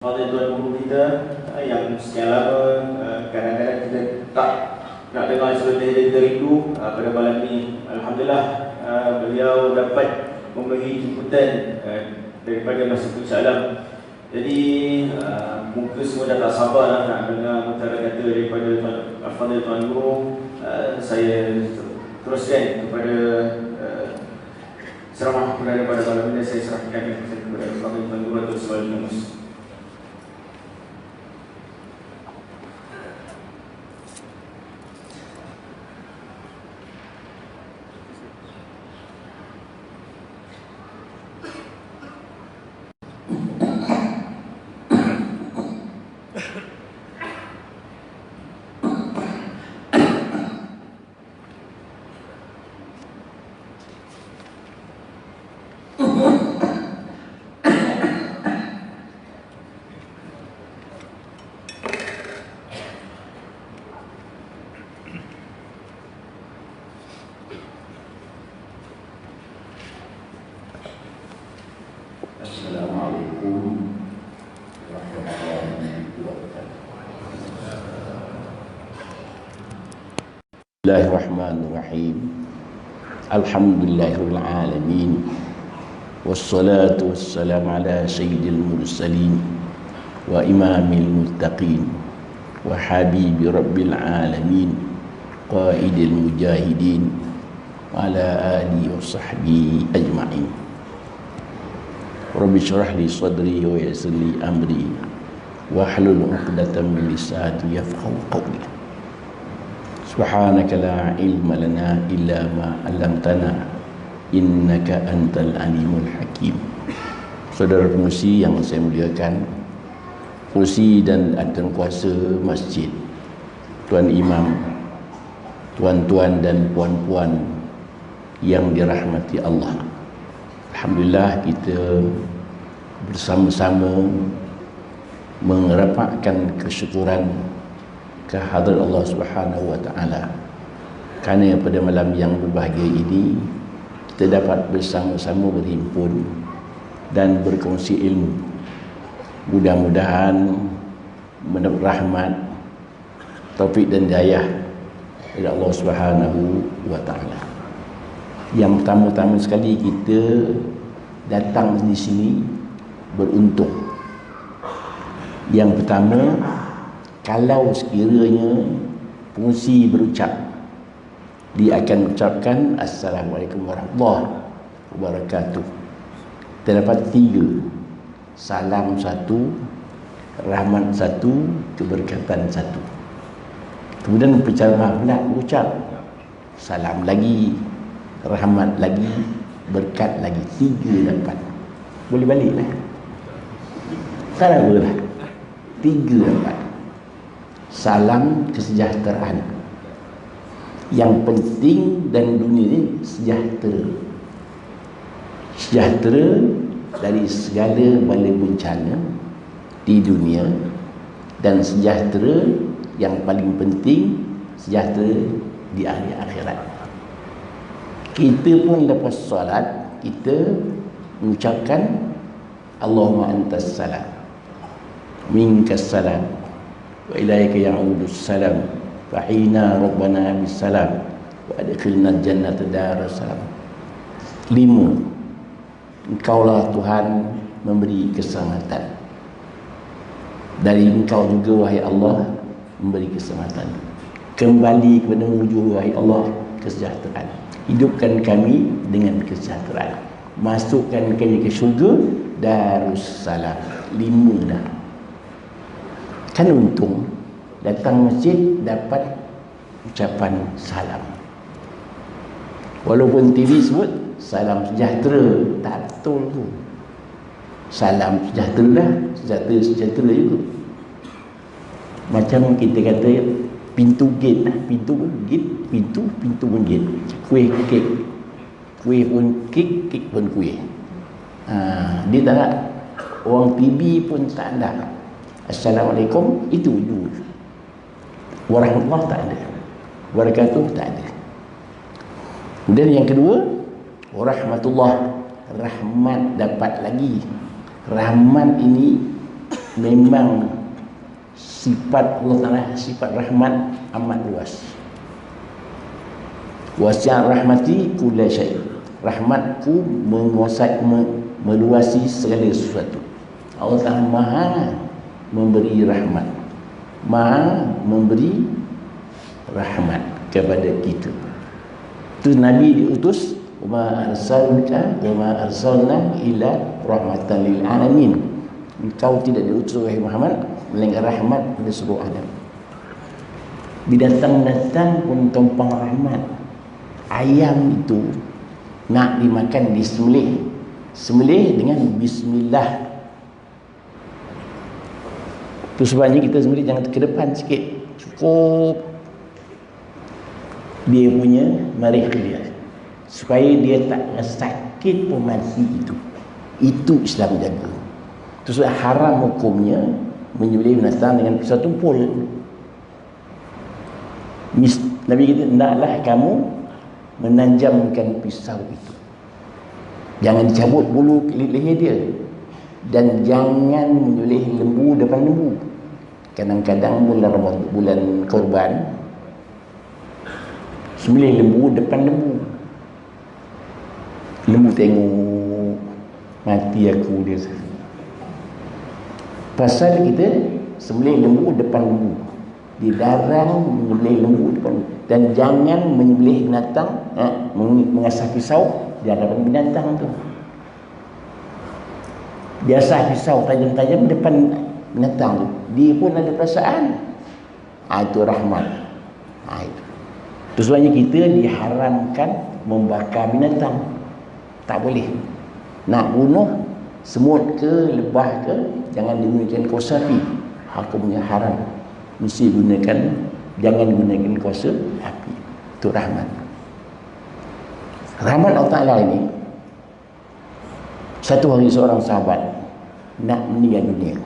Pada tuan guru kita yang sekian lama kadang-kadang kita tak nak dengar sebenarnya dia rindu pada malam ini. Alhamdulillah beliau dapat memenuhi jemputan daripada Masjid Salam. Jadi muka semua dah tak sabar lah nak dengar mutara kata daripada Al-Fadhil Tuan Guru. Saya teruskan kepada ceramah pada malam ini. Saya serahkan kepada Al-Fadhil Tuan Guru atau Soal Numus. Assalamualaikum warahmatullahi wabarakatuh. Bismillahirrahmanirrahim. Alhamdulillahirabbil alamin. Wassalatu wassalamu ala sayyidil mursalin wa imamil muttaqin wa habibi rabbil alamin qaidil mujahidin wa ala alihi wa sahbihi ajma'in. Rabbi syrah li sadri wa yassir li amri wahlul 'uqdatam min lisani yafqahu qawli. Subhanaka la ilma lana illa ma 'allamtana innaka antal alimul hakim. Saudara pengurusi yang saya muliakan, pengurusi dan akan kuasa masjid, tuan imam, tuan-tuan dan puan-puan yang dirahmati Allah. Alhamdulillah kita bersama-sama mengerapkan kesyukuran kehadrat Allah Subhanahu wa taala. Kerana pada malam yang berbahagia ini kita dapat bersama-sama berhimpun dan berkongsi ilmu. Mudah-mudahan mendapat rahmat, taufik dan hidayah dari Allah Subhanahu wa taala. Yang pertama-tama sekali kita datang di sini beruntung. Yang pertama, kalau sekiranya pengurusi berucap, dia akan ucapkan Assalamualaikum warahmatullahi wabarakatuh. Terdapat 3, salam 1, rahmat 1, keberkatan 1. Kemudian penceramah pula berucap salam lagi, rahmat lagi, berkat lagi, 3 dapat. Boleh balik lah, tak apa lah, 3 dapat. Salam kesejahteraan. Yang penting dan dunia ini sejahtera. Sejahtera dari segala bala bencana di dunia, dan sejahtera yang paling penting, sejahtera di akhirat. Kita pun lepas solat kita mengucapkan Allahumma antas salam minkas salam wa ilaika ya'udus salam fa hina rabbana bis salam wa adkhilna jannata daras salam. 5, Engkaulah Tuhan memberi keselamatan, dari Engkau juga wahai Allah memberi keselamatan, kembali kepada wujud wahai Allah kesejahteraan. Hidupkan kami dengan kesejahteraan, masukkan kami ke syurga Darussalam. 5 dah. Kan untung datang masjid dapat ucapan salam. Walaupun TV sebut salam sejahtera, tak betul tu. Salam sejahtera lah, sejahtera juga. Macam kita kata pintu gate lah, pintu pun gate. Kuih kek, kuih pun kek, kek pun kuih. Dia tak nak. Orang TV pun tak ada. Assalamualaikum itu wujud. Warahmatullahi tak ada, wabarakatuh tak ada. Kemudian yang kedua, warahmatullah, rahmat dapat lagi. Rahmat ini memang sifat Allah Ta'ala, sifat rahmat amat luas. Wasi'a rahmati kulla syai'. Rahmatku menguasai, meluasi segala sesuatu. Allah Ta'ala maha memberi rahmat, maha memberi rahmat kepada kita. Itu Nabi diutus, wa ma arsalna ila rahmatan lil alamin. Engkau tidak diutus wahai Muhammad melainkan rahmat kepada seluruh alam. Binatang-binatang pun tumpang rahmat. Ayam itu nak dimakan disembelih, sembelih dengan bismillah. Itu sebabnya kita sembelih jangan ke depan sikit, cukup dia punya marikh dia, supaya dia tak sakit pun mati. Itu Islam jaga. Itu sebab haram hukumnya menyembelih binatang dengan pisau tumpul. Nabi kata, hendaklah kamu menanjamkan pisau itu, jangan dicabut bulu leher dia, dan jangan menyembelih lembu depan lembu. Kadang-kadang bulan korban sembelih lembu depan lembu. Lembu tengok, mati aku dia. Pasal kita sembelih lembu depan lembu, dilarang menyembelih lembu depan lembu. Dan jangan menyembelih binatang, mengasah pisau di hadapan binatang tu. Biasa pisau tajam-tajam depan binatang tu, dia pun ada perasaan. Itu rahmat. Itu sebabnya kita diharamkan membakar binatang. Tak boleh. Nak bunuh semut ke lebah ke, jangan digunakan kuasa api. Hukumnya haram. Mesti jangan gunakan kuasa api. Itu rahmat. Rahmat Allah Ta'ala ini, satu hari seorang sahabat nak meninggal dunia.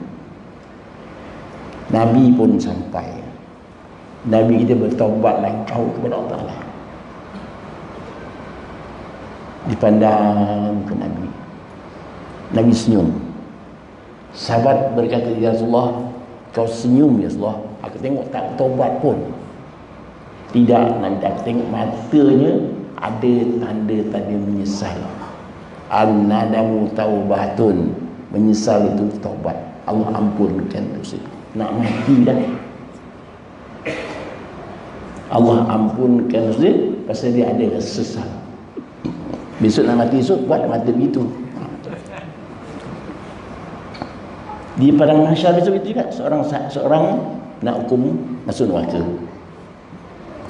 Nabi pun sampai. Nabi kita bertaubatlah engkau kepada Allah Ta'ala. Dipandang ke Nabi. Nabi senyum. Sahabat berkata, ya Rasulullah, kau senyum ya Rasulullah. Aku tengok tak bertaubat pun. Tidak, Nabi, aku tengok matanya ada tanda-tanda menyesal. An-nadamu taubatun. Menyesal itu taubat. Allah ampunkan dosa. Nak mati dah. Allah ampunkan dosa pasal dia ada rasa sesal. Besok nak mati esok, buat mati begitu. Di padang mahsyar besok itu juga seorang nak hukum masuk neraka.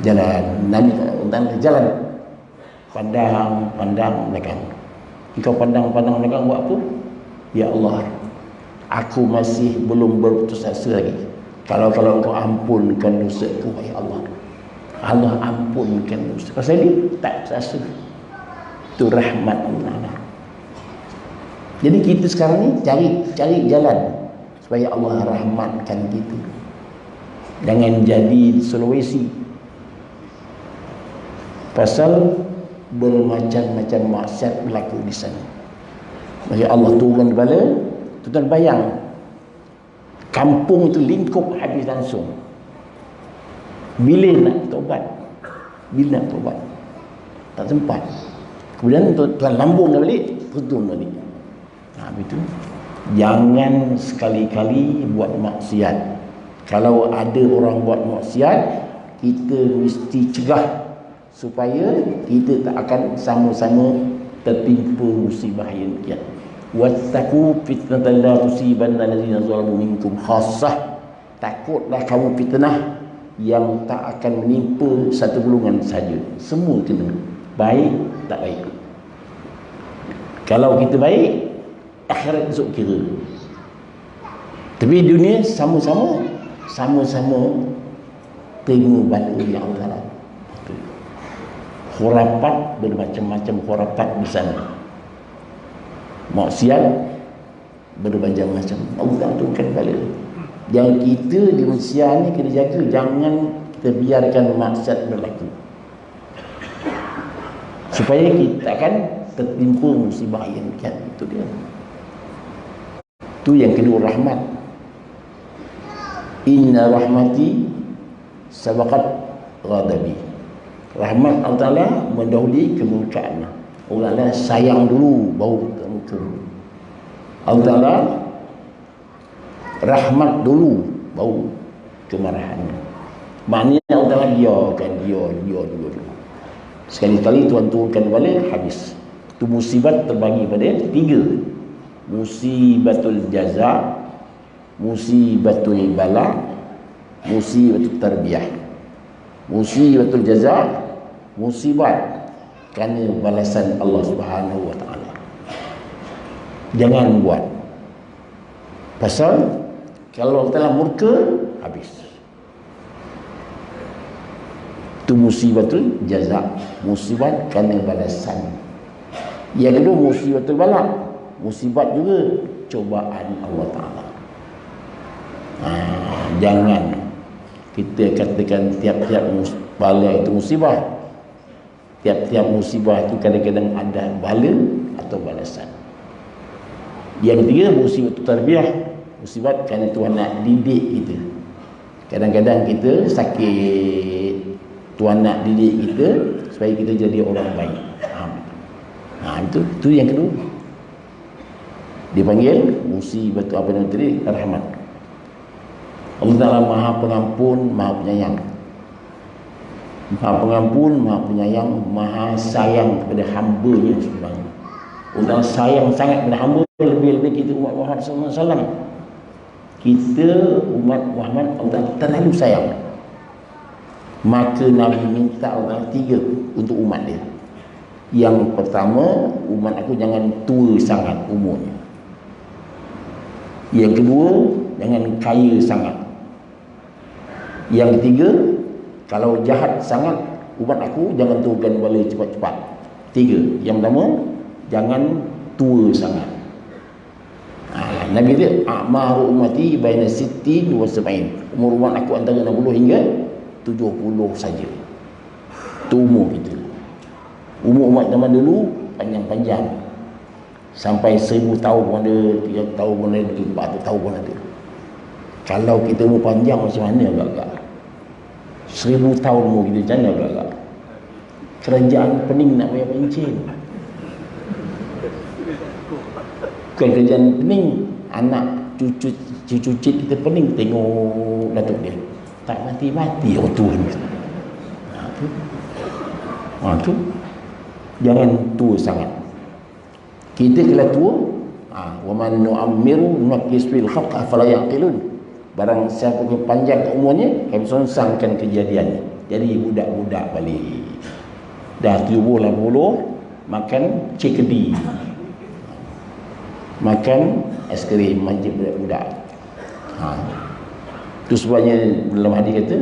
Jalan Nabi jalan pandang belakang. Engkau pandang belakang buat apa? Ya Allah, aku masih belum berputus asa lagi. Kalau engkau ampunkan dosaku, ya Allah, Allah ampunkan dosa. Pasal dia tak putus asa. Itu rahmat Allah. Jadi kita sekarang ni cari jalan supaya Allah rahmatkan kita. Jangan jadi Sulawesi. Pasal bermacam-macam maksiat berlaku di sana. Maka Allah turun bala, tuan bayang kampung itu lingkup habis langsung. Bila nak taubat? Bila nak taubat? Tak sempat. Kemudian tuan lambung dah balik, turun balik. Begitu. Jangan sekali-kali buat maksiat. Kalau ada orang buat maksiat, kita mesti cegah supaya kita tak akan sama-sama tertimpa musibah yang kiat. Wattaqu fitnatan la tusibanna allazina zalamu minkum khassah. Takutlah kamu fitnah yang tak akan menimpa satu golongan saja. Semua kena. Baik tak baik. Kalau kita baik, akhirat esok kira. Tapi dunia sama-sama terima bala yang Allah. Khurafat, bermacam-macam khurafat di sana. Maksiat bermacam-macam. Allah turunkan bala. Yang kita di Malaysia ni kena jaga, jangan kita biarkan maksiat berlaku, supaya kita akan tertimpa musibah yang kiat. Itu dia. Itu yang kedua, rahmat. Inna rahmati sabaqat ghadabi. Rahmat Allah Ta'ala mendahului kemurkaan. Allah Ta'ala sayang dulu baru ke Allah Ta'ala rahmat dulu baru kemarahan. Maknanya Allah Ta'ala biarkan dia dulu. Sekali-kali Tuhan turunkan balik, habis. Itu musibat terbagi pada 3. Musibatul jaza, musibatul bala, musibatul tarbiyah. Musibatul jaza, musibat kerana balasan Allah Subhanahu wa Ta'ala. Jangan buat. Pasal kalau Allah Ta'ala murka, habis. Itu musibatul jaza, musibat kerana balasan. Yang kedua musibatul bala, musibat juga cobaan Allah Ta'ala. Jangan kita katakan tiap-tiap bala itu musibah. Tiap-tiap musibah itu kadang-kadang ada bala atau balasan. Yang ketiga musibat tarbiyah, musibat kerana Tuhan nak didik kita. Kadang-kadang kita sakit, Tuhan nak didik kita supaya kita jadi orang baik. Itu yang kedua. Dipanggil musibat apa nama tadi? Rahmat. Allah Ta'ala Maha Pengampun, Maha Penyayang. Maha Pengampun, Maha Penyayang, Maha sayang kepada hamba-Nya sebenarnya. Allah Ta'ala sayang sangat kepada hamba, lebih-lebih kita umat Muhammad SAW. Kita umat Muhammad Allah Ta'ala terlalu sayang. Maka Nabi minta Allah 3 untuk umat dia. Yang pertama, umat aku jangan tua sangat umurnya. Yang kedua, jangan kaya sangat. Yang ketiga, kalau jahat sangat, umat aku jangan turunkan bala cepat-cepat. 3. Yang pertama, jangan tua sangat. Nabi dia a'maru ummati baina 60 wa 70. Umur umat aku antara 60 hingga 70 saja. Itu umur kita. Umur umat zaman dulu panjang-panjang. Sampai 1000 tahun pun ada, 3 tahun pun ada, 400 tahun pun ada. Kalau kita umur panjang macam mana agak-agak? 1000 tahun umur kita macam mana agak-agak? Kerajaan pening nak bayar pencen. Bukan kerajaan pening, anak cucu kita pening tengok datuk dia. Tak mati-mati orang tua ni. Tu. Jangan tua sangat. Kita kalau tua, wa man nu'ammiru nunaqqis fil khalq afala yaqilun. Barang siapa yang panjang umurnya, kami songsangkan kejadiannya. Jadi budak-budak balik. Dah 70-80 makan cikedi. Makan aiskrim manja budak-budak. Itu sebabnya dalam hadis kata,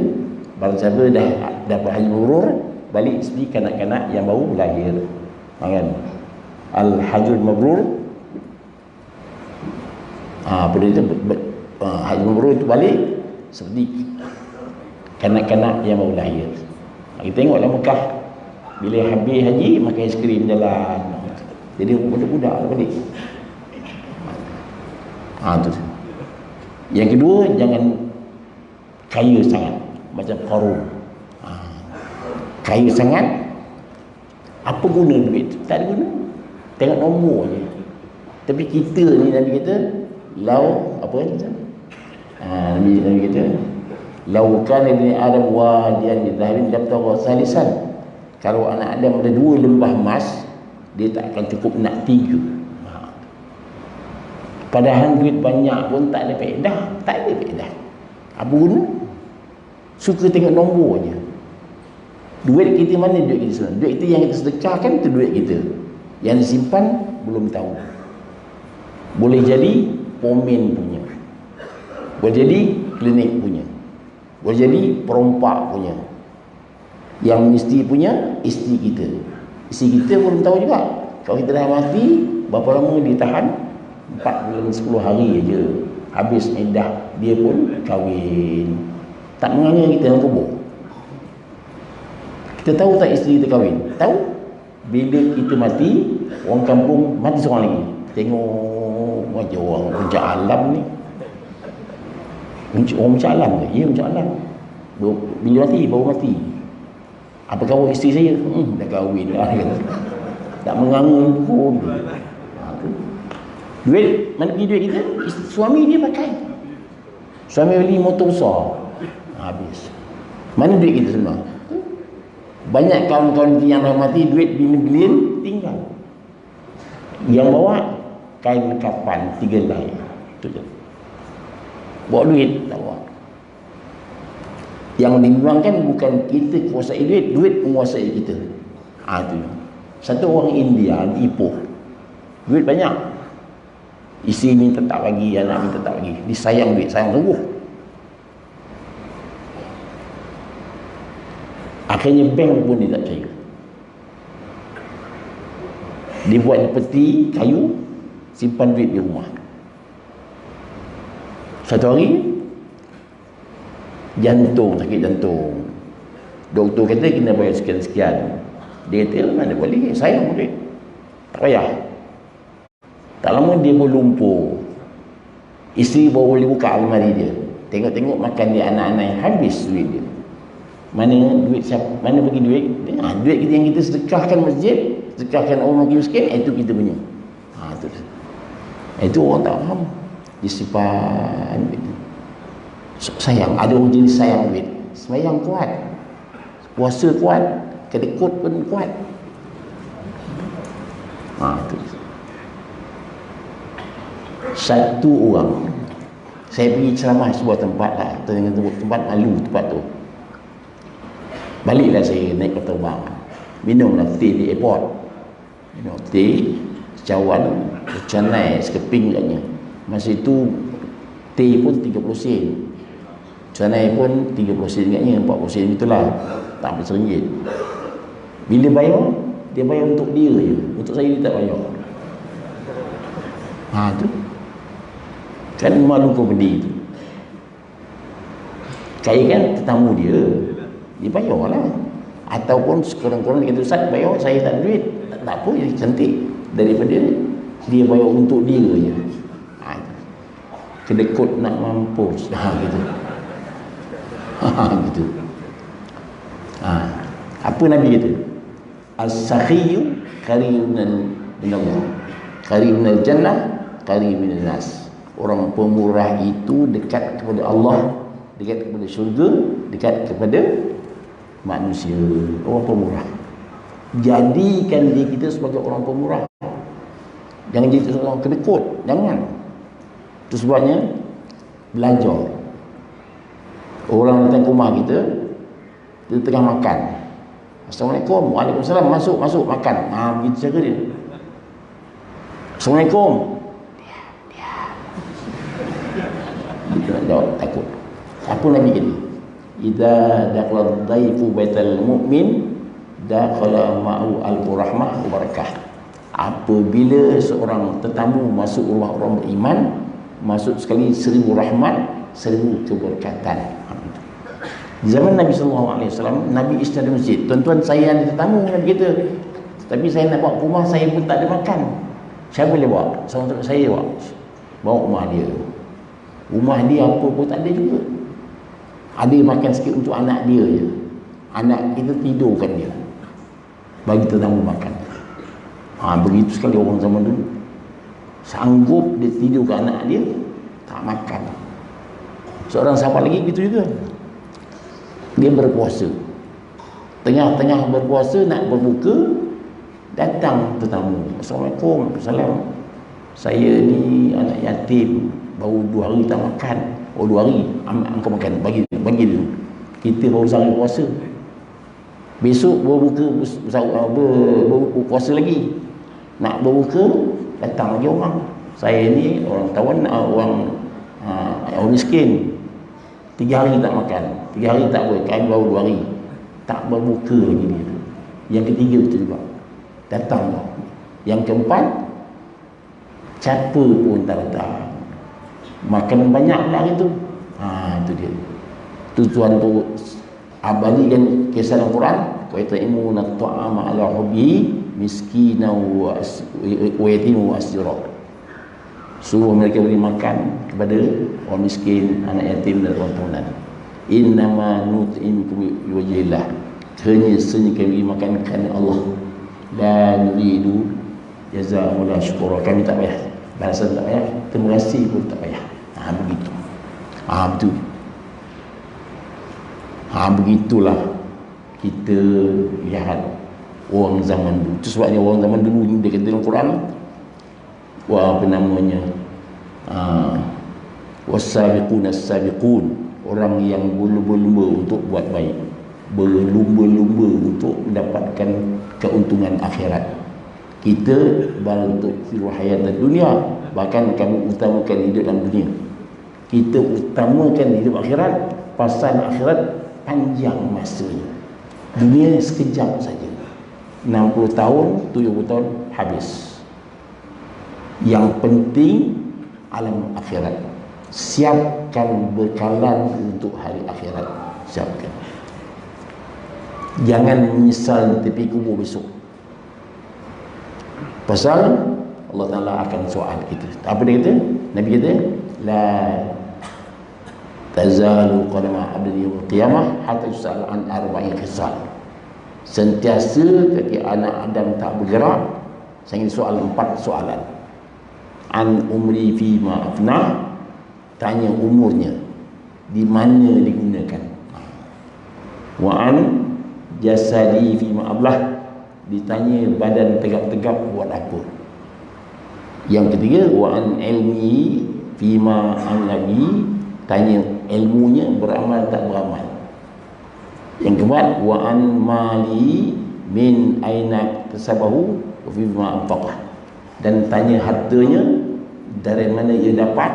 barang siapa dah dapat haji mabrur, balik seperti kanak-kanak yang baru lahir. Kan? Al-hajjul mabrur, pada itu haji mabrur itu balik seperti kanak-kanak yang baru lahir. Kita tengoklah Mekah, bila habis haji makan aiskrim jalan. Jadi budak-budak balik. Tu. Yang kedua, jangan kaya sangat macam Qarun. Kaya sangat, apa guna duit? Tak ada guna. Tengok nombor je. Tapi kita ni Nabi kata, lau apa kan? Nabi kata, lau kana li Adam wadiyan min dhahabin labtagha salisan. Kalau anak Adam ada 2 lembah emas, dia tak akan cukup nak 3. Padahal duit banyak pun tak ada faedah. Tak ada faedah. Apa guna? Suka tengok nombor je. Duit kita mana duit kita sebenarnya? Duit kita yang kita sedekahkan itu duit kita. Yang disimpan belum tahu. Boleh jadi pomen punya. Boleh jadi klinik punya. Boleh jadi perompak punya. Yang mesti punya isteri kita. Isteri kita belum tahu juga. Kalau kita dah mati, berapa lama ditahan? 4 bulan 10 hari aja. Habis iddah, dia pun kahwin. Tak menganga kita dalam kubur. Kita tahu tak isteri kita kahwin? Tahu. Bila kita mati, orang kampung mati seorang lagi. Tengok macam orang puncak alam ni. Orang mencalam ke? Ya mencalam. Bila mati, baru mati. Apa kau isteri saya? Dah kahwin lah. Tak mengangun pun. Duit, mana pergi duit kita? Suami dia pakai. Suami beli motor besar. Habis. Mana duit kita semua? Banyak kawan-kawan kita yang dah mati, duit bilion tinggal. Yang bawa kain kapan 3 helai. Itu je. Bawa duit, tak bawa. Yang dibuangkan bukan kita kuasai duit, duit menguasai kita. Itu. Satu orang India di Ipoh, duit banyak. Isteri minta tak bagi, anak minta tak bagi. Dia sayang duit, sayang sungguh. Akhirnya bank pun dia tak percaya. Dia buat peti kayu, simpan duit di rumah. Satu hari jantung, sakit jantung. Doktor kata kena bayar sekian-sekian. Dia kata mana boleh, sayang duit, tak payah. Tak lama dia pun lumpuh. Isteri baru boleh buka almari dia, tengok-tengok makan dia anak-anak yang habis duit dia. Mana duit siapa? Mana bagi duit? Duit kita yang kita sedekahkan masjid, sedekahkan orang miskin, itu kita punya. Itu. Itu orang tak faham. Dia simpan duit. Sayang, ada orang jenis sayang duit. Sembahyang kuat, puasa kuat, kedekut pun kuat. Itu. Satu orang, saya pergi ceramah sebuah tempat lah, tempat malu tempat tu. Baliklah saya naik kapal terbang, minumlah teh di airport, minum teh cawan canai sekeping katnya. Masa itu teh pun 30 sen, canai pun 30 sen katnya, 40 sen itulah, tak RM1. Bila bayar, dia bayar untuk dia je, untuk saya dia tak bayar. Tu kan malu kau benda tu. Saya kan tetamu dia, dia bayar lah. Ataupun sekurang-kurang dia kata, Ustaz bayar, saya tak ada duit, tak apa, jadi cantik. Daripada dia bayar untuk dia je. Kedekut nak mampus. Gitu. Gitu. Apa Nabi kata? As-sakhiyu qaribun minallah, qaribun jannah, qaribun nas. Orang pemurah itu dekat kepada Allah, dekat kepada syurga, dekat kepada manusia. Orang pemurah. Jadikan diri kita sebagai orang pemurah. Jangan jadi orang kedekut. Jangan. Itu sebabnya belajar. Orang datang ke rumah kita, dia tengah makan. Assalamualaikum, waalaikumsalam, masuk makan. Begitu cara dia. Assalamualaikum. Dia nak jawab, takut. Apa Nabi kata? Idza dakhala dhaifu baital mu'min dakhala ma'u al-rahmah wa barakah. Apabila seorang tetamu masuk rumah orang beriman, masuk sekali 1000 rahmat, 1000 keberkatan. Di zaman Nabi SAW, Nabi istirahat di masjid. Tuan-tuan, saya ada tetamu Nabi kata, tapi saya nak bawa ke rumah, saya pun tak ada makan. Siapa boleh bawa? Saya bawa rumah dia. Rumah dia apa pun tak ada juga. Ada makan sikit untuk anak dia je. Anak kita tidurkan dia, bagi tetamu makan. Begitu sekali orang zaman dulu. Sanggup dia tidurkan anak dia, tak makan. Seorang sahabat lagi gitu juga. Dia berpuasa. Tengah-tengah berpuasa nak berbuka, datang tetamu. Assalamualaikum. Salam. Saya ni anak yatim, baru 2 hari tak makan. 2 hari engkau makan, bagi dulu. Kita baru sehari puasa. Besok berbuka puasa lagi. Nak berbuka, datang lagi orang. Saya ni orang tawan, orang miskin. 3 hari tak makan, 3 hari tak boleh, kami baru 2 hari tak berbuka lagi dia. Yang ketiga betul juga, datang. Yang keempat, siapa pun tak datang. Makan banyak pula itu. Itu dia. Tu Tuhan tu abadikan kisah Al-Quran. Wa yata'imuna at-ta'ama 'ala hubbihi miskinan wa yatiman wa asira. Suruh mereka beri makan kepada orang miskin, anak yatim dan orang tahunan. Innama nut'imukum liwajhillah. Hanya kami beri makan kerana Allah. La nuridu jazaa'an wala syukura. Kami tak payah balasan, tak payah, terima kasih pun tak payah. Begitu. Betul. Begitulah kita lihat orang zaman dulu. Itu sebabnya orang zaman dulu dia kata dalam Quran, apa namanya, wasabiqun as-sabiqun, orang yang berlumba-lumba untuk buat baik, berlumba-lumba untuk mendapatkan keuntungan akhirat. Kita bantu firu hayat dunia, bahkan kami utamakan hidup dalam dunia. Kita utamakan hidup akhirat, pasal akhirat panjang masanya. Dunia sekejap saja. 60 tahun, 70 tahun habis. Yang penting alam akhirat. Siapkan bekalan untuk hari akhirat. Siapkan. Jangan menyesal di tepi kubur besok. Pasal Allah Ta'ala akan soal kita. Apa dia kata? Nabi kata, la tazalu qadama abdi yawm qiyamah hatta yus'al an arba'in khisal. Sentiasa kaki anak Adam tak bergerak sehingga soal 4 soalan. An umri fi ma afna, tanya umurnya di mana digunakan. Wa an jasadi fi ma ablah, ditanya badan tegap-tegap buat apa. Yang ketiga, wa an ilmi fi ma amlabi, tanya ilmunya beramal tak beramal. Yang keempat, wa an mali min aina kasabahu wa fi ma anfaqah, dan tanya hartanya dari mana ia dapat,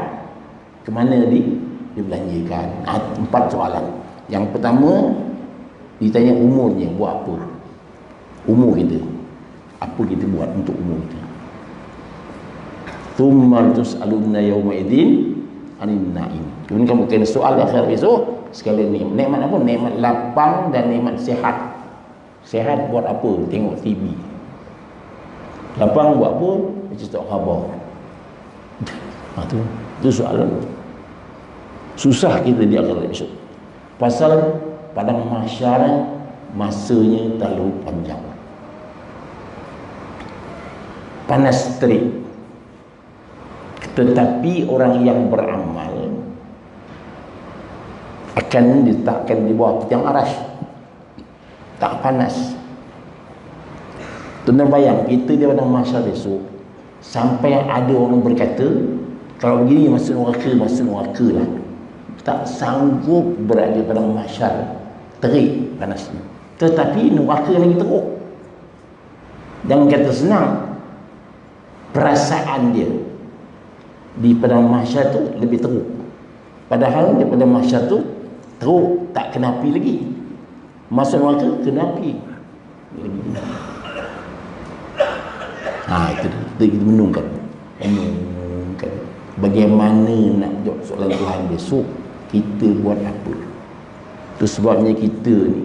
ke mana dibelanjakan. 4 soalan. Yang pertama ditanya umurnya, buat apa, umur kita, apa kita buat untuk umur kita. Thumma tus'aluna yawma idzin anin na'im. Kemudian kamu kena soal akhir besok sekalian nikmat apa? Nikmat lapang dan nikmat sihat. Sihat buat apa? Tengok TV. Lapang buat apa? Baca tak khabar. Itu soalan. Susah kita di akhirat besok. Pasal padang mahsyar masanya terlalu panjang. Panas terik. Tetapi orang yang beramal akan diletakkan di bawah tiang arash, tak panas. Tuan-tuan bayang, kita di padang mahsyar besok, sampai ada orang berkata, kalau begini masuk neraka lah. Tak sanggup berada pada mahsyar, terik panasnya. Tetapi neraka lagi teruk. Jangan kata senang, perasaan dia di padang mahsyar tu lebih teruk. Padahal di padang mahsyar tu teruk, tak kena api lagi. Masuk neraka kena api. Itu kita menungkan. Bagaimana nak jawab soalan Tuhan besok, kita buat apa. Itu sebabnya kita ni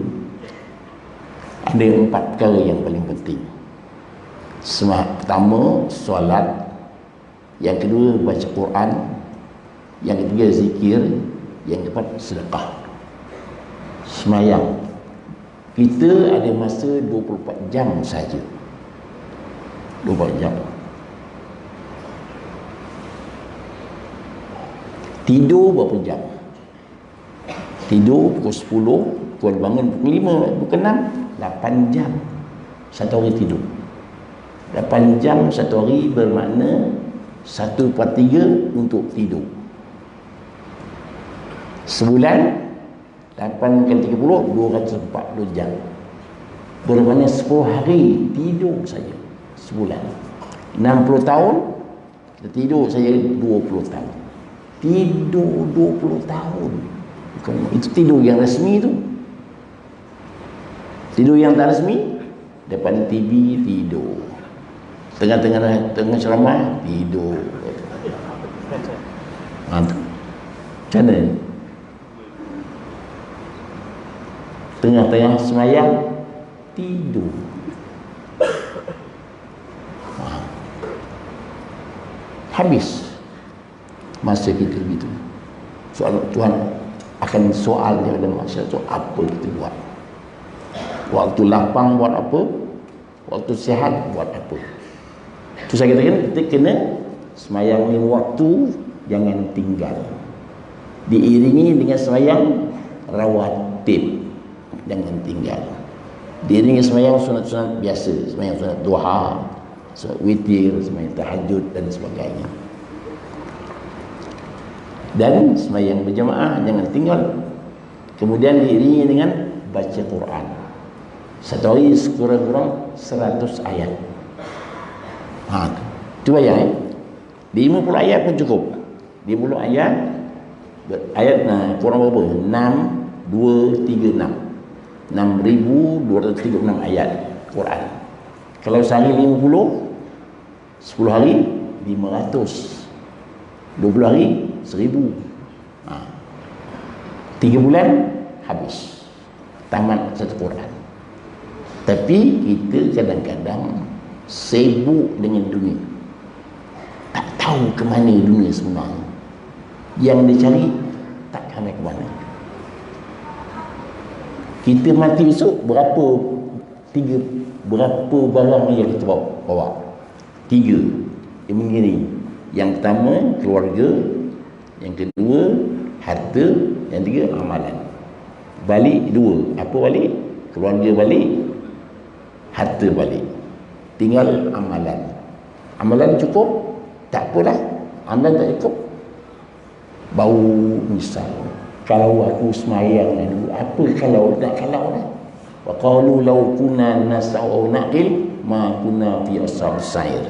ada 4 perkara yang paling penting. Pertama, solat. Yang kedua, baca Quran. Yang ketiga, zikir. Yang keempat, sedekah. Semayang. Kita ada masa 24 jam saja. 24 jam. Tidur berapa jam? Tidur pukul 10, tuan bangun pukul 5, pukul 6, 8 jam satu hari tidur. 8 jam satu hari bermakna 1/3 untuk tidur. Sebulan 8 kali 30, 240 jam. Bermakna 10 hari tidur saja sebulan. 60 tahun kita tidur saja 20 tahun. Tidur 20 tahun. Itu tidur yang resmi tu. Tidur yang tak resmi, depan TV tidur. Tengah ceramah tidur. Macam mana? Tengah-tengah semayang tidur. Habis. masa kita begitu. Soal Tuhan akan soal dia dalam masyarakat tu, apa kita buat? Waktu lapang buat apa? Waktu sihat buat apa? Tu saya katakan kita kena semayang 5 waktu, jangan tinggal. Diiringi dengan semayang rawatib, jangan tinggal. Diiringi semayang sunat-sunat biasa, semayang sunat duha, sunat witir, semayang tahajud dan sebagainya. Dan semayang berjamaah jangan tinggal. Kemudian diiringi dengan baca Quran. Satu hari sekurang-kurang 100 ayat. Cuba ya, 50 ayat pun cukup. 50 ayat, kurang berapa? 6,236 ayat Quran. Kalau sehari 50, 10 hari 500, 20 hari 1000. 3 bulan habis, tamat satu Quran. Tapi kita kadang-kadang sibuk dengan dunia, tak tahu ke mana dunia sebenarnya. Yang dicari tak sampai ke mana. Kita mati besok, berapa barang yang kita bawa? 3 yang begini. Yang pertama keluarga, yang kedua harta, yang ketiga amalan. Balik 2. Apa balik? Keluarga balik, harta balik. Tinggal amalan. Amalan cukup? Tak apalah. Amalan tak cukup, bau misal. Kalau aku semayang dulu, apa kalau tak kalau dah? Wa qalu law kunna nas'u naqil ma kunna fi ashab sair.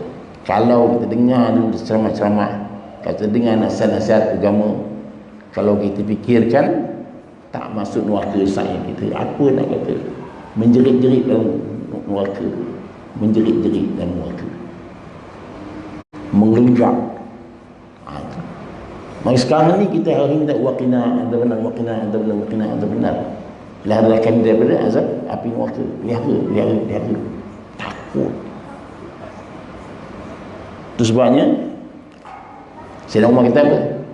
Kalau kita dengar dulu ceramah-ceramah, kalau kita dengar nasihat-nasihat agama, kalau kita fikirkan tak masuk neraka saya kita, apa nak kata? Menjerit-jerit dalam neraka, menjerit-jerit dalam neraka, mengelenggak. Maka sekarang ni kita hari ni tak waqina adzabannar, waqina adzabannar, waqina adzabannar. Larikan daripada azab api neraka. Lihat. Takut. Itu sebabnya Sayyidina Umar kata apa?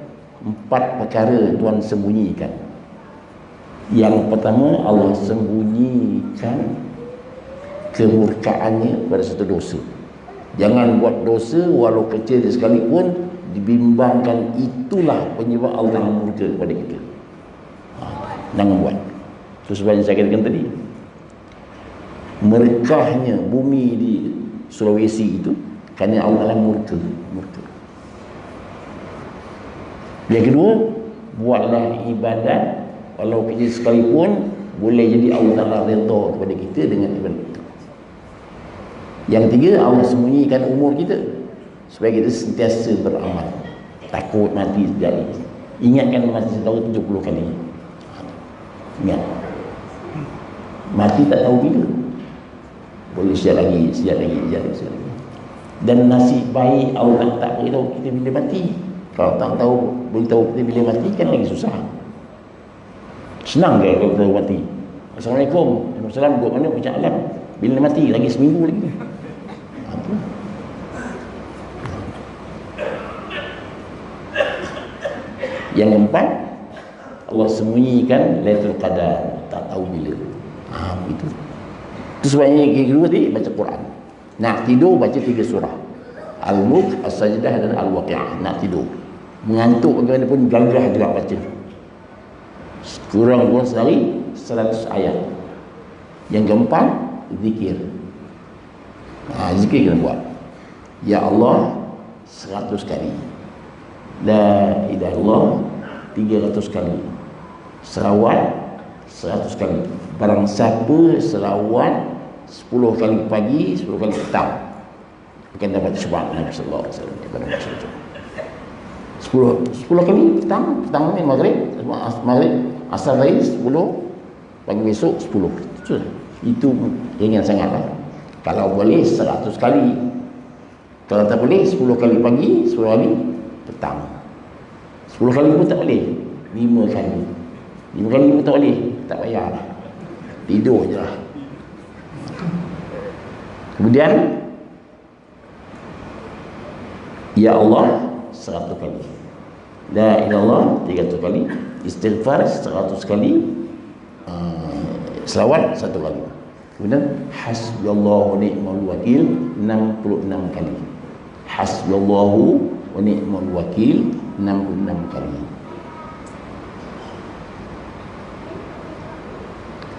4 perkara Tuhan sembunyikan. Yang pertama, Allah sembunyikan kemurkaannya pada satu dosa. Jangan buat dosa walau kecil sekalipun, dibimbangkan itulah penyebab Allah murka kepada kita. Jangan buat. Itu sebabnya saya katakan tadi, merkahnya bumi di Sulawesi itu kerana Allah murka. Yang kedua, buatlah ibadat walau kecil sekalipun, boleh jadi Allah redha kepada kita dengan ibadat itu. Yang ketiga, Allah sembunyikan umur kita supaya kita sentiasa beramal, takut mati sekali. Ingatkan mati setahun 70 kali. Ingat, mati tak tahu bila. Boleh sekejap lagi. Dan nasib baik Allah tak beritahu kita bila mati. Kalau tak tahu, beritahu kita bila mati, kan lagi susah. Senang ke kalau tahu mati? Assalamualaikum, Waalaikumsalam, buat mana macam alam? Bila mati? Lagi seminggu lagi. Yang keempat, Allah sembunyikan Lailatul Qadar, tak tahu bila. Itu. Itu sebabnya yang kedua tadi baca Quran. Nak tidur baca 3 surah. Al-Mulk, As-Sajdah dan Al-Waqi'ah. Nak tidur, mengantuk bagaimanapun gagah juga baca. Kurang-kurang sehari 100 ayat. Yang keempat, zikir. Zikir kena buat. Ya Allah 100 kali. La ilaha illallah 300 kali. Selawat 100 kali. Barang siapa selawat 10 kali pagi, 10 kali petang, akan dapat syafaat Nabi sallallahu alaihi wasallam. 10 kali petang ni maghrib, asar tadi 10, pagi besok 10. Itu ringan sangatlah. Kalau boleh 100 kali. Kalau tak boleh 10 kali pagi, 10 kali petang. 10 kali pun tak boleh, 5 kali. 5 kali pun tak boleh, tak payah lah, tidur je lah. Kemudian Ya Allah 100 kali. La ilallah 300 kali, istighfar 100 kali, selawat 1 kali. Kemudian hasbiyallahu wa ni'mal wakil 66 kali. Hasbiyallahu wa ni'mal wakil 66 kali.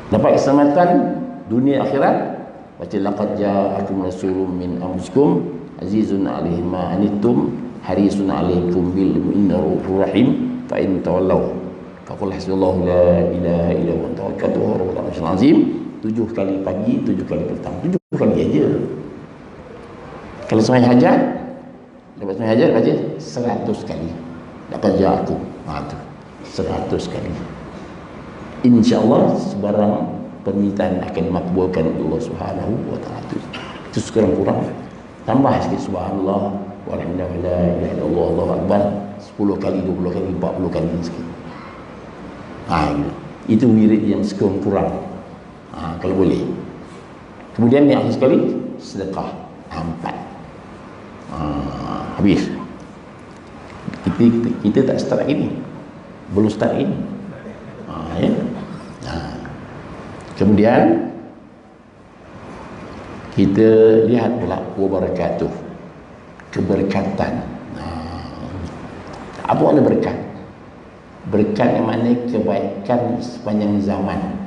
Dapat keselamatan dunia akhirat. Baca laqad ja'akum rasulun min anfusikum azizun 'alaihi ma anittum harisun 'alaikum bil mu'minina raufur rahim fa in tawallaw faqul hasbiyallahu la ilaha illa huwa tawakkaltu 'alal arsyil azim. 7 kali pagi, 7 kali petang, 7 kali aja. Kalau sembahyang hajat, lepas sembahyang hajat baca 100 kali. Laqad ja'akum, tu 100 kali. InsyaAllah sebarang permintaan akan dimakbulkan oleh Allah Subhanahu wa taala. Itu sekarang kurang. Tambah sikit subhanallah walhamdulillah la ilaha illallah Allahu akbar 10 kali, 20 kali, 40 kali sikit. Itu wirid yang sekarang kurang. Kalau boleh. Kemudian yang akhir sekali sedekah 4. Habis. Kita tak start ini. Belum start ini. Ya. Kemudian kita lihat pula wabarakatuh, keberkatan. Apa makna berkat? Berkat yang makna kebaikan sepanjang zaman.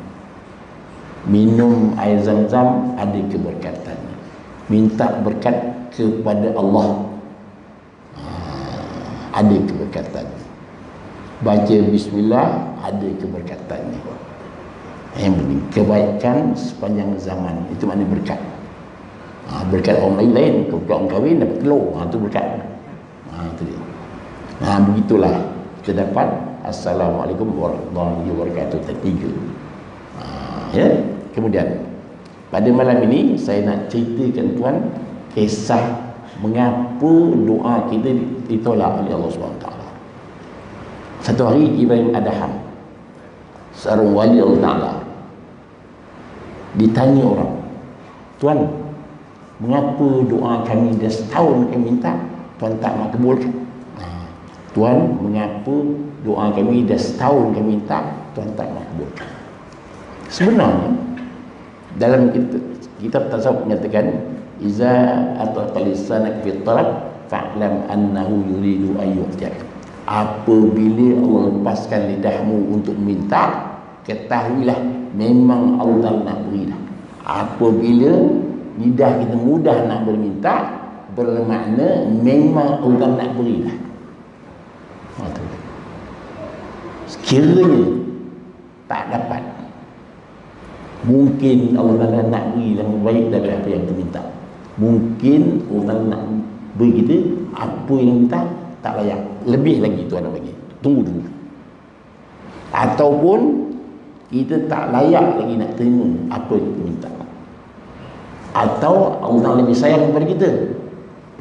Minum air zam-zam ada keberkatan. Minta berkat kepada Allah ada keberkatan. Baca bismillah ada keberkatannya. Yang penting kebaikan sepanjang zaman, itu makna berkat. Berkat orang lain, berkat orang kahwin dapat telur, itu berkat. Itu dia. Begitulah kita dapat assalamualaikum warahmatullahi wabarakatuh 3. Ya. Kemudian pada malam ini saya nak ceritakan tuan kisah mengapa doa kita ditolak oleh Allah SWT. Satu hari Ibrahim Adham, seorang wali Allah Ta'ala, ditanya orang, tuan, mengapa doa kami dah setahun kami minta tuan tak makbulkan? Tuan, mengapa doa kami dah setahun kami minta tuan tak makbulkan? Sebenarnya dalam kitab tasawuf menyatakan iza atqa lisanak fi talab fa'lam annahu yuridu an yu'tiyak. Apabila Allah lepaskan lidahmu untuk minta, ketahuilah memang Allah nak beri dah. Apabila lidah kita mudah nak berminta, bermakna memang Allah nak beri dah. Sekiranya tak dapat, mungkin Allah nak beri yang baik daripada apa yang kita minta. Mungkin Allah nak beri kita apa yang minta tak layak, lebih lagi Tuhan nak bagi, tunggu dulu. Ataupun kita tak layak lagi nak terima apa yang kita minta, atau Allah lebih sayang kepada kita.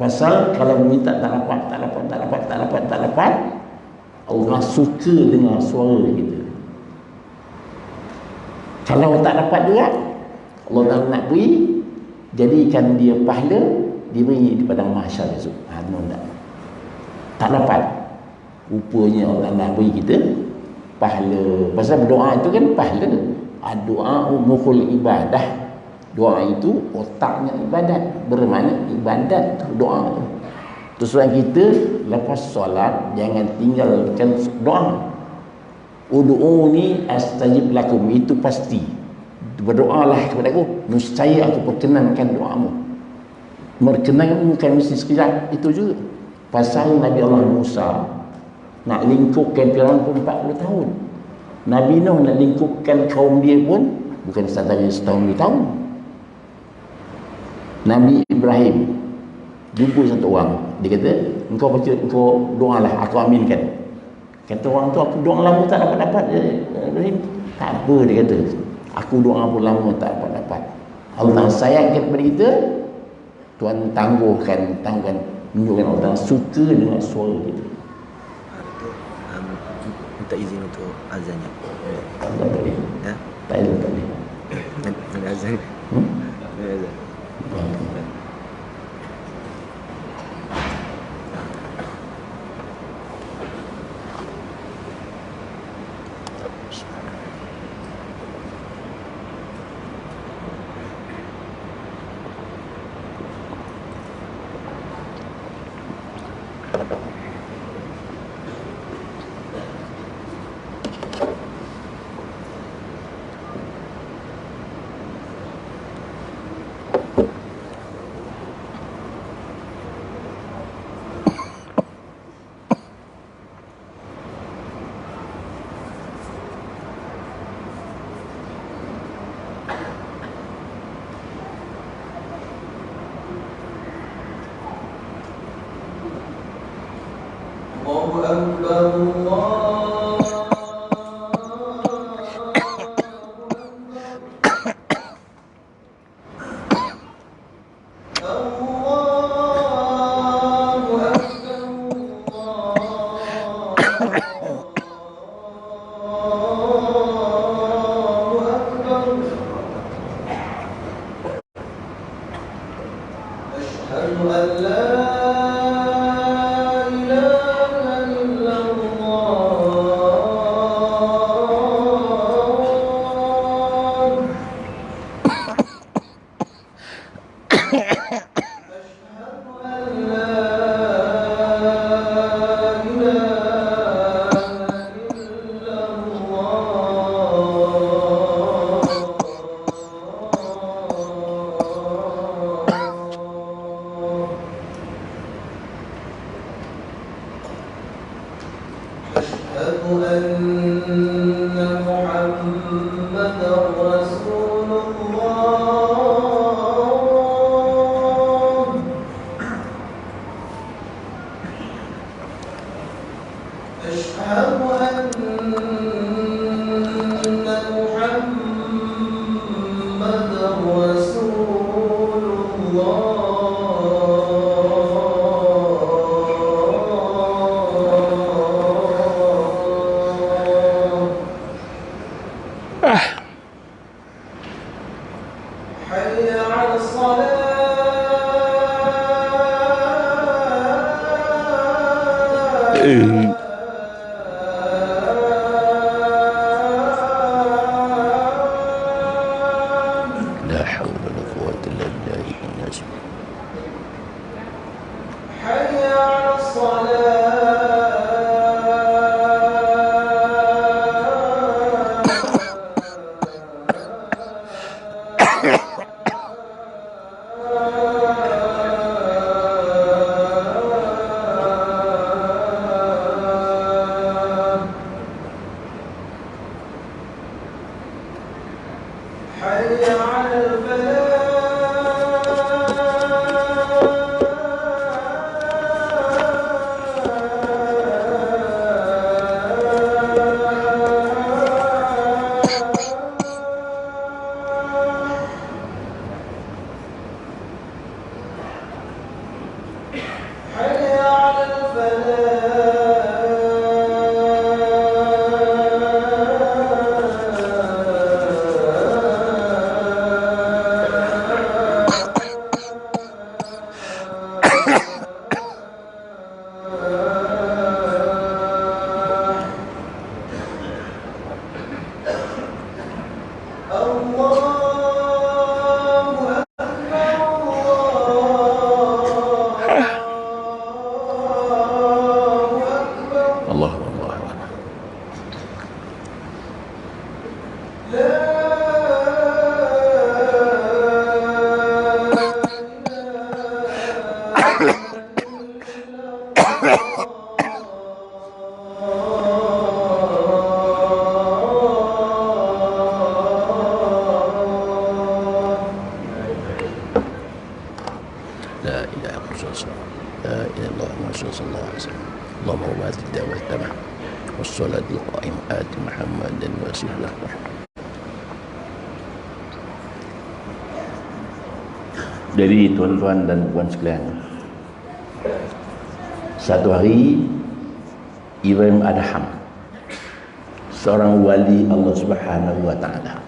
Pasal kalau minta tak dapat, Allah suka dengar suara kita. Kalau tak dapat juga, Allah nak beri, jadikan dia pahala, diberi di padang mahsyar esok. Tak dapat, rupanya Allah nak beri kita pahala. Pasal berdoa itu kan pahala. Doa mukhul ibadah. Doa itu otaknya ibadat, bermakna ibadat tu doa tu. Terus kita lepas solat jangan tinggalkan doa. Ud'uni astajib lakum, itu pasti. Berdoalah kepada aku, nescaya aku perkenankan doamu. Berkenan bukan mesti sekejap, itu juga. Pasal Nabi Allah Musa nak lingkupkan Firaun pun 40 tahun. Nabi Nuh nak lingkupkan kaum dia pun bukan sahaja setahun 2 tahun. Nabi Ibrahim jumpa satu orang, dia kata, engkau doalah, aku aminkan. Kata orang tu, aku doa lama tak dapat Ibrahim. Tak apa, dia kata, aku doa pun lama tak dapat. Allah sayang kepada kita, Tuhan tangguhkan, menunjukkan Allah suka dengan suara kita. Minta izin untuk azannya. Tak boleh. Ya? Tak boleh. Nak azan. Nak azan. Jadi tuan-tuan dan puan sekalian, satu hari Ibrahim Adham, seorang wali Allah Subhanahu wa taala,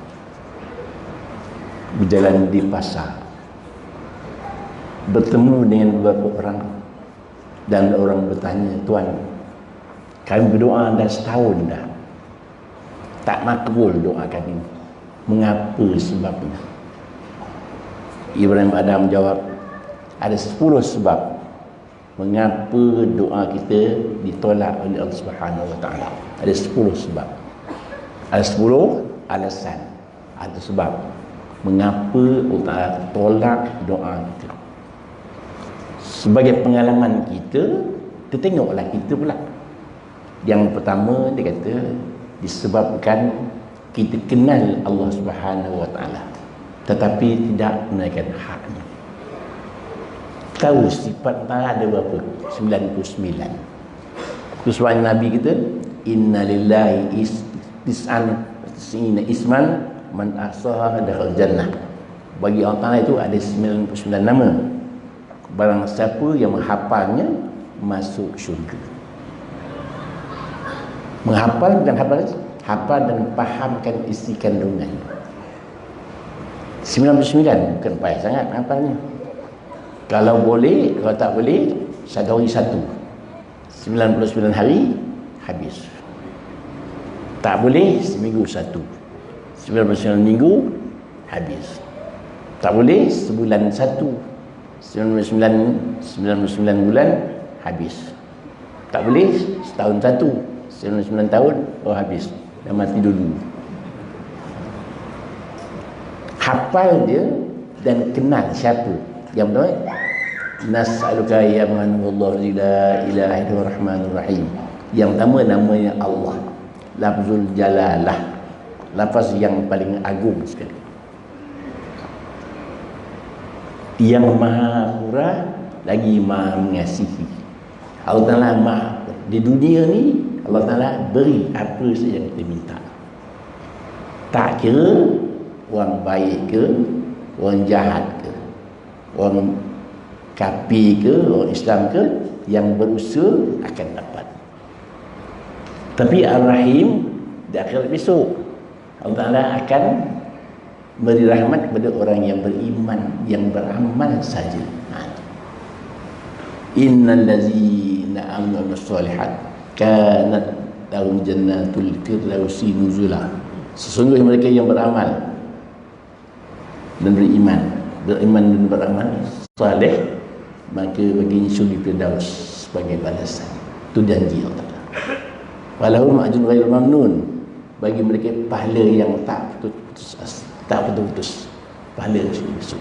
berjalan di pasar, bertemu dengan beberapa orang, dan orang bertanya, "Tuan, kami berdoa dah setahun dah, tak makbul doa kami. Mengapa sebabnya?" Ibrahim Adham jawab, ada 10 sebab mengapa doa kita ditolak oleh Allah Subhanahu wa taala. Ada 10 sebab. Ada 10 alasan atau sebab mengapa Allah tolak doa kita. Sebagai pengalaman kita tengoklah kita pula. Yang pertama dia kata disebabkan kita kenal Allah Subhanahu Wa Taala tetapi tidak menunaikan haknya. Tahu sifat Allah ada berapa? 99. Sebab Nabi kita inna lillahi tis'an isman man ahsaha dakhal jannah. Bagi Allah Ta'ala itu ada 99 nama. Barang siapa yang menghafalnya masuk syurga. Menghafal bukan hafal dan fahamkan isi kandungan. 99 bukan payah sangat hafalnya. Kalau boleh, kalau tak boleh, satu hari satu. 99 hari habis. Tak boleh seminggu satu. 99 minggu habis. Tak boleh sebulan satu. 99 bulan habis. Tak boleh setahun satu. 99 tahun habis. Dah mati dulu. Hafal dia dan kenal siapa. Yang pertama, nas'aluka ya man wallahu la ilaha illa rahmanur rahim. Yang pertama namanya Allah. Lafzul jalalah. Lafaz yang paling agung sekali. Yang maha murah lagi maha mengasihi. Allah Ta'ala maha. Di dunia ni Allah Ta'ala beri apa saja yang kita minta. Tak kira orang baik ke, orang jahat ke, orang kafir ke, orang Islam ke, yang berusaha akan dapat. Tapi Ar-Rahim di akhirat besok Allah Ta'ala akan beri rahmat kepada orang yang beriman, yang beramal saja. Innal ladzina amanu was-solihat kanat lahum jannatul firdausi nuzula. Sesungguhnya mereka yang beramal dan beriman dan beramal saleh, maka baginya syurga firdaus sebagai balasan. Itu janji Allah Ta'ala. Walahum ajrun ghairu mamnun. Bagi mereka pahala yang tak putus. Pahala syurga.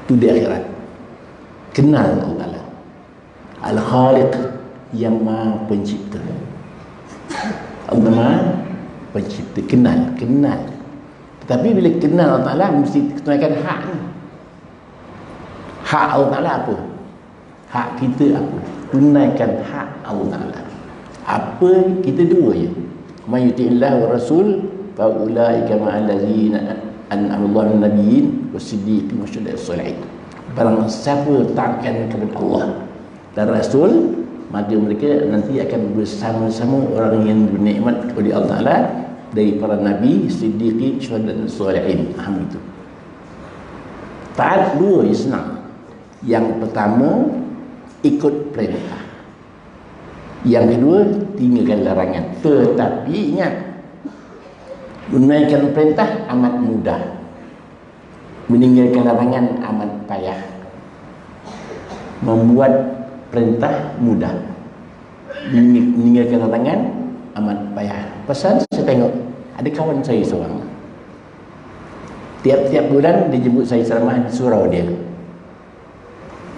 Itu di akhirat. Kenal Allah Ta'ala. Al-Khaliq, yang maha pencipta. Allah maha pencipta. Kenal. Tetapi bila kenal Allah Ta'ala mesti tunaikan hak ni. Hak Allah Ta'ala apa? Hak kita apa? Tunaikan hak Allah Ta'ala. Apa? Kita dua je. Man yuti'illah wa rasul fa ulaika ma'al ladzina an'ama Allahu 'alan nabiyyin was-siddiqin wasyuhada'i was-shalihin. Barang siapa taatkan kepada Allah dan Rasul, maka mereka nanti akan bersama-sama orang yang bernikmat oleh Allah Ta'ala dari para nabi, siddiqin, syuhada dan salihin. Faham itu? Taat dua je senang. Yang pertama, ikut perintah. Yang kedua, tinggalkan larangan. Tetapi ingat, menunaikan perintah amat mudah, meninggalkan larangan amat payah. Membuat perintah mudah, meninggalkan larangan amat payah. Pasal saya tengok ada kawan saya seorang, tiap-tiap bulan dia jemput saya ceramah di surau dia.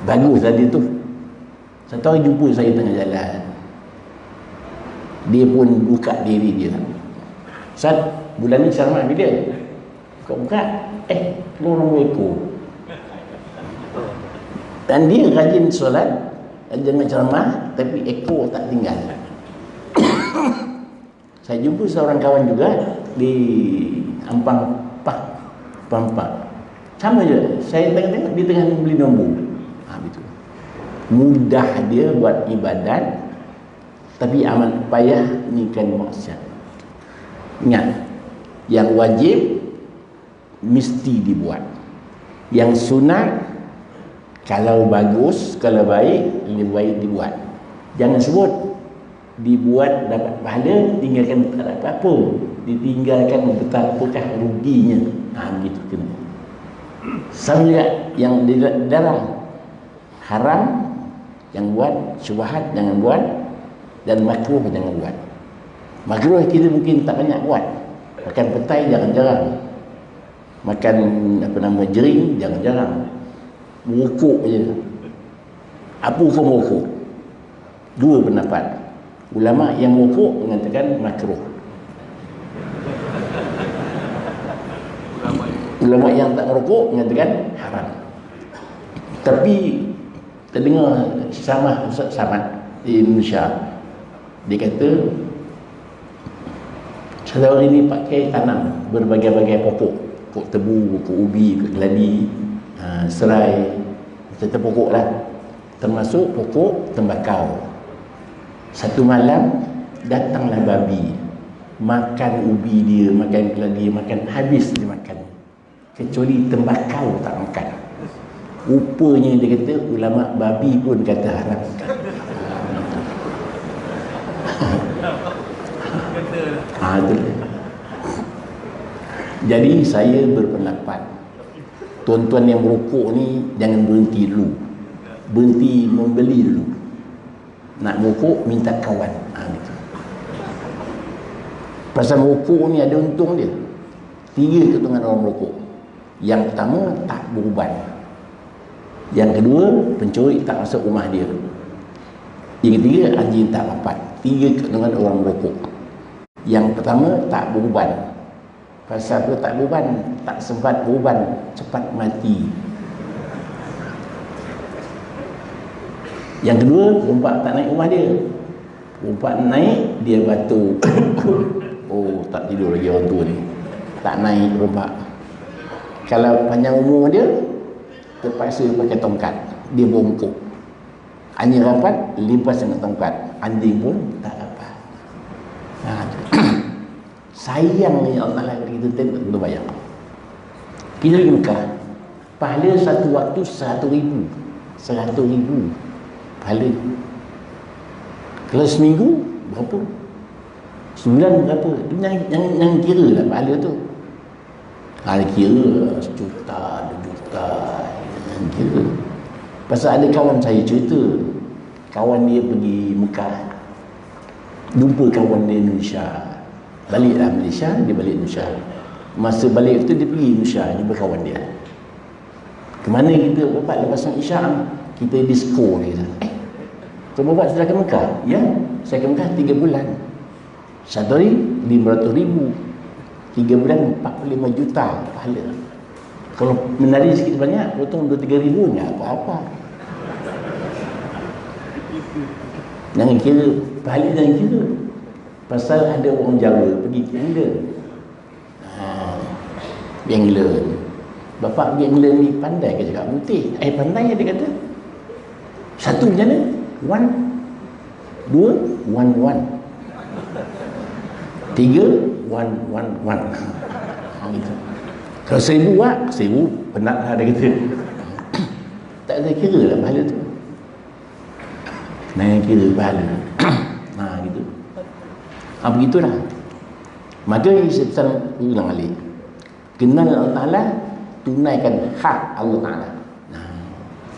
Bagus tadi tu. Satu hari jumpa saya tengah jalan, dia pun buka diri dia. Ustaz, bulan ni ceramah bila? Buka-buka, keluar ekor. Dan dia rajin solat, jangan ceramah, tapi ekor tak tinggal. Saya jumpa seorang kawan juga di Ampang Pampak. Sama je, saya tengok dia tengah beli nombor. Betul. Mudah dia buat ibadat, tapi amat payah ni kan maksiat. Ingat, yang wajib mesti dibuat. Yang sunat, kalau bagus, kalau baik, lebih baik dibuat. Jangan sebut dibuat dapat pahala, tinggalkan tak dapat apa. Ditinggalkan betapakah ruginya. Begitu kena. Sama juga yang dilarang, haram yang buat, syubhat jangan buat, dan makruh jangan buat. Makruh kita mungkin tak banyak buat, Makan petai jarang-jarang. Makan apa nama jering jarang-jarang. Merokok je. Apa hukum merokok? Dua pendapat. Ulama yang merokok mengatakan makruh. Ulama yang tak merokok mengatakan haram. Tapi terdengar sama Ustaz Samad di Indonesia, dia kata saudara ini pakai tanam berbagai-bagai pokok, pokok tebu, pokok ubi, pokok keladi, serai, serta pokok lah, termasuk pokok tembakau. Satu malam datanglah babi, makan ubi dia, makan keladi, makan habis dia makan, kecuali tembakau tak makan. Rupanya dia kata ulama babi pun kata haram. Jadi saya berpendapat tuan-tuan yang merokok ni jangan berhenti dulu, berhenti membeli dulu. Nak merokok minta kawan. Gitu. Pasal merokok ni ada untung dia. 3 keuntungan orang merokok. Yang pertama, tak beruban. Yang kedua, pencuri tak masuk rumah dia. Yang ketiga, anjing tak rapat. 3 keuntungan orang merokok. Yang pertama, tak beruban. Pasal apa tak beruban? Tak sempat beruban, cepat mati. Yang kedua, perempuan tak naik rumah dia. Perempuan naik, dia batuk. Oh, tak tidur lagi orang tua ni. Tak naik perempuan. Kalau panjang umur dia, terpaksa pakai tongkat, dia bongkok. Anjing rapat, limpas dengan tongkat. Anjing pun tak rapat. Sayangnya Allah lah kita tengok, kita bayang. Kita pergi Mekah, pahala satu waktu 100,000. 100,000 pahala. Kalau seminggu berapa? Sebulan berapa? Yang kira lah pahala tu. Ada kira sejuta, 2 juta, yang kira. Pasal ada kawan saya cerita, kawan dia pergi Mekah, jumpa kawan dia Indonesia, baliklah Malaysia, dia balik Indonesia. Masa balik tu dia pergi Indonesia jumpa kawan dia. Kemana kita dapat lepas Isyak? Kita disco ni. Kau bapak sudah ke Mekah? Ya, saya ke Mekah 3 bulan. Satu hari 500,000, 3 bulan 45 juta pahala. Kalau menari sikit banyak, potong 2-3 ribu ni apa-apa. Jangan kira, pahala jangan kira. Pasal ada orang Jawa pergi ke England. England. Bapak pergi England ni pandai ke cakap putih? Pandai dia kata. Satu macam mana? 1, 2, 1, 1. 3, 1, 1, 1. Gitu. Kalau 1,000 buat, 1,000 penat lah dia kata. Tak ada kira lah pahala tu. Nak kira pahala. Gitu. Begitulah. Maka saya pesan ulang balik. Kenal Allah Ta'ala, tunaikan hak Allah Ta'ala.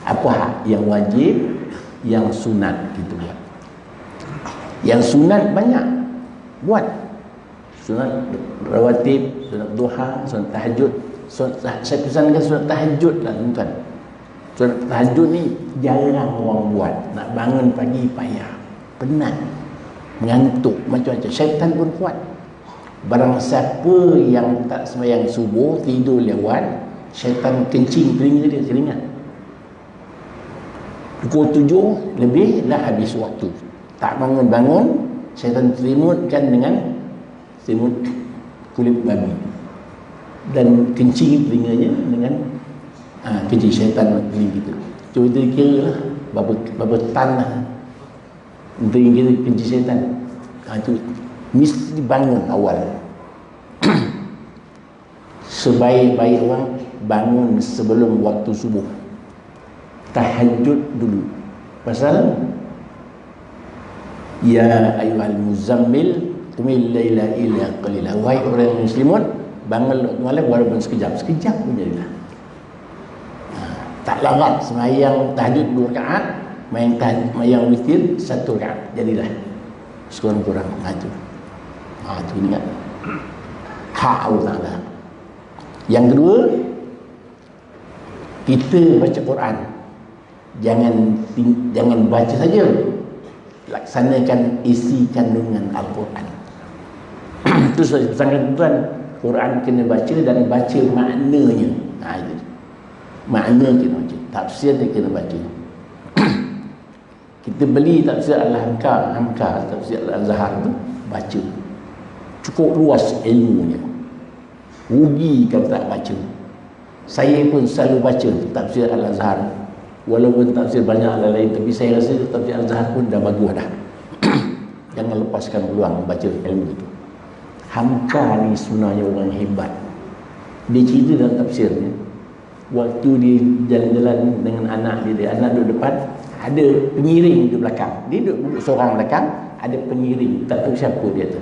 Apa hak yang wajib, yang sunat kita buat. Yang sunat banyak buat. Sunat rawatib, sunat duha, sunat tahajud. Saya pesankan sunat tahajud lah tuan-tuan. Sunat tahajud ni jarang orang buat. Nak bangun pagi payah, penat, mengantuk, macam-macam. Syaitan pun kuat. Barang siapa yang tak sembahyang subuh, tidur lewat, syaitan kencing telinga dia, telinga. Pukul 7 lebih dah habis waktu. Tak bangun-bangun, syaitan selimutkan dengan selimut kulit babi. Dan kencing telinganya dengan kencing syaitan telinga kita. Cuba kita kira lah berapa tan lah telinga kita kencing syaitan. Itu mesti bangun awal. Sebaik-baik orang bangun sebelum waktu subuh. Tahajud dulu. Pasal ya ayyuhal muzammil qumil laila illa qalila. Wahai orang muslimun, bangun malam walaupun sekejap pun jadilah. Tak larat sembahyang tahajud 2 rakaat, sembahyang witir 1 rakaat, jadilah. Sekurang-kurang itu. Itu ingat. hak Allah Ta'ala. Yang kedua, kita baca Quran, jangan baca saja, laksanakan isi kandungan Al-Quran. Itu saya pesankan tuan, Quran kena baca dan baca maknanya. Itu. Makna kena baca, tafsir dia kena baca. Kita beli tafsir Al-Hamka, tafsir Al-Azhar tu, baca. Cukup luas ilmunya. Rugi kalau tak baca. Saya pun selalu baca tafsir Al-Azhar. Walaupun tafsir banyak lain, tapi saya rasa tafsir Al-Azhar pun dah bagus dah. Jangan lepaskan peluang baca ilmu itu. Hamka ni sebenarnya orang hebat. Dia cerita dalam tafsirnya, waktu dia jalan-jalan dengan anak dia duduk depan, ada pengiring di belakang. Dia duduk seorang belakang, ada pengiring, tak tahu siapa dia tu.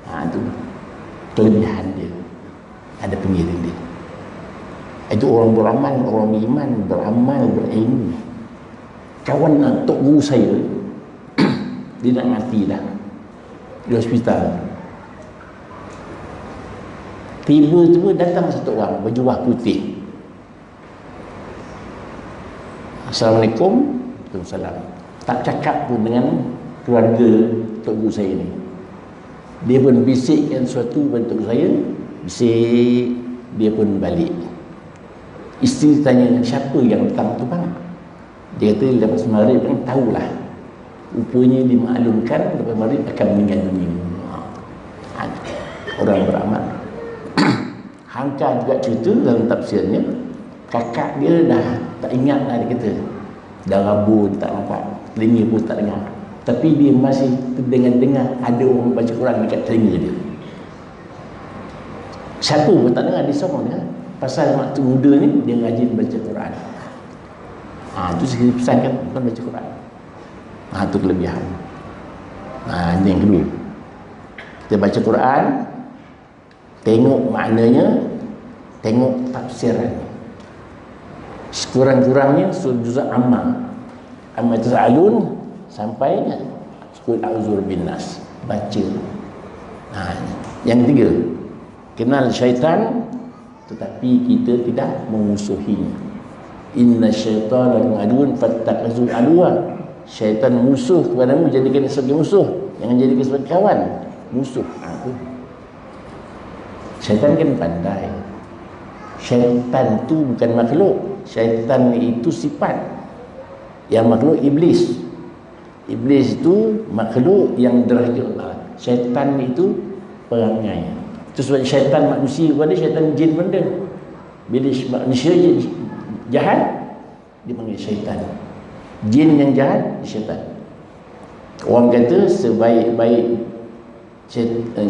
Itu kelebihan dia. Ada pengiring dia. Itu orang beramal, orang beriman, beramal, berilmu. Kawan Tok Guru saya, dia nak mati dah di hospital. Tiba-tiba datang satu orang berjubah putih. Assalamualaikum. Waalaikumsalam. Tak cakap pun dengan keluarga Tok Guru saya ni. Dia pun bisikkan sesuatu pada Tok Guru saya, bisik, dia pun balik. Isteri tanya, siapa yang datang tu bang? Dia kata lepas maghrib kan tahulah. Rupanya dimaklumkan lepas maghrib akan meninggal dunia. Orang beramal. Hamka juga cerita dalam tafsirnya, kakak dia dah tak ingat lah, dia kata dah rabun, tak nampak, telinga pun tak dengar, tapi dia masih terdengar ada orang baca Quran dekat telinga dia. Siapa pun tak dengar, dia seorang dengar. Pasal waktu muda ni dia rajin baca Quran. Itu saya pesankan, bukan baca Quran. Itu kelebihan. Ini yang kedua. Kita baca Quran, tengok maknanya, tengok tafsirannya. Sekurang-kurangnya juz'ah amma tas'alun sampai qul a'udzu binnas, baca. Yang ketiga, kenal syaitan tetapi kita tidak memusuhinya. Inna syaitana lakum aduwwun fattakhidhuhu aduwwa. Syaitan musuh kepadamu, jadikan dia sebagai musuh, jangan jadikan sebagai kawan. Musuh. Syaitan kan pandai. Syaitan tu bukan makhluk. Syaitan itu sifat. Yang makhluk iblis. Iblis itu makhluk yang derajat Allah. Syaitan itu perangai. Itu sebab syaitan manusia pun ada, syaitan jin pun ada. Bila manusia jahat, dipanggil syaitan. Jin yang jahat, syaitan. Orang kata sebaik-baik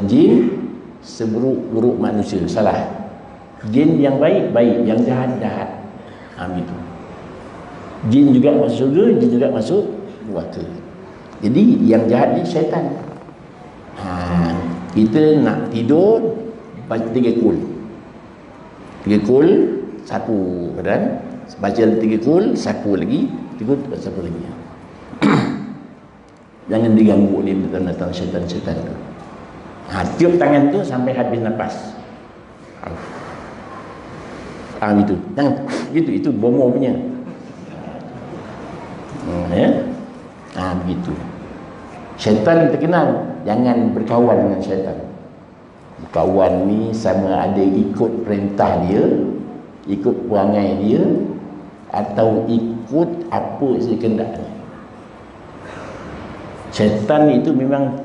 jin, seburuk-buruk manusia. Salah. Jin yang baik, baik. Yang jahat, jahat. Begitu. Jin juga masuk surga, jin juga masuk neraka. Jadi yang jahat ni syaitan. Kita nak tidur, baca 3 kul. 3 kul, sapu badan. Baca 3 kul, sapu lagi. 3 kul, sapu lagi. Jangan diganggu oleh datang-datang syaitan-syaitan tu. Tiup tangan tu sampai habis nafas. Gitu. Jangan gitu, itu bomo punya. Begitu. Syaitan kita kenal, jangan berkawan dengan syaitan. Berkawan ni sama ada ikut perintah dia, ikut perangai dia, atau ikut apa saja kehendaknya. Syaitan itu memang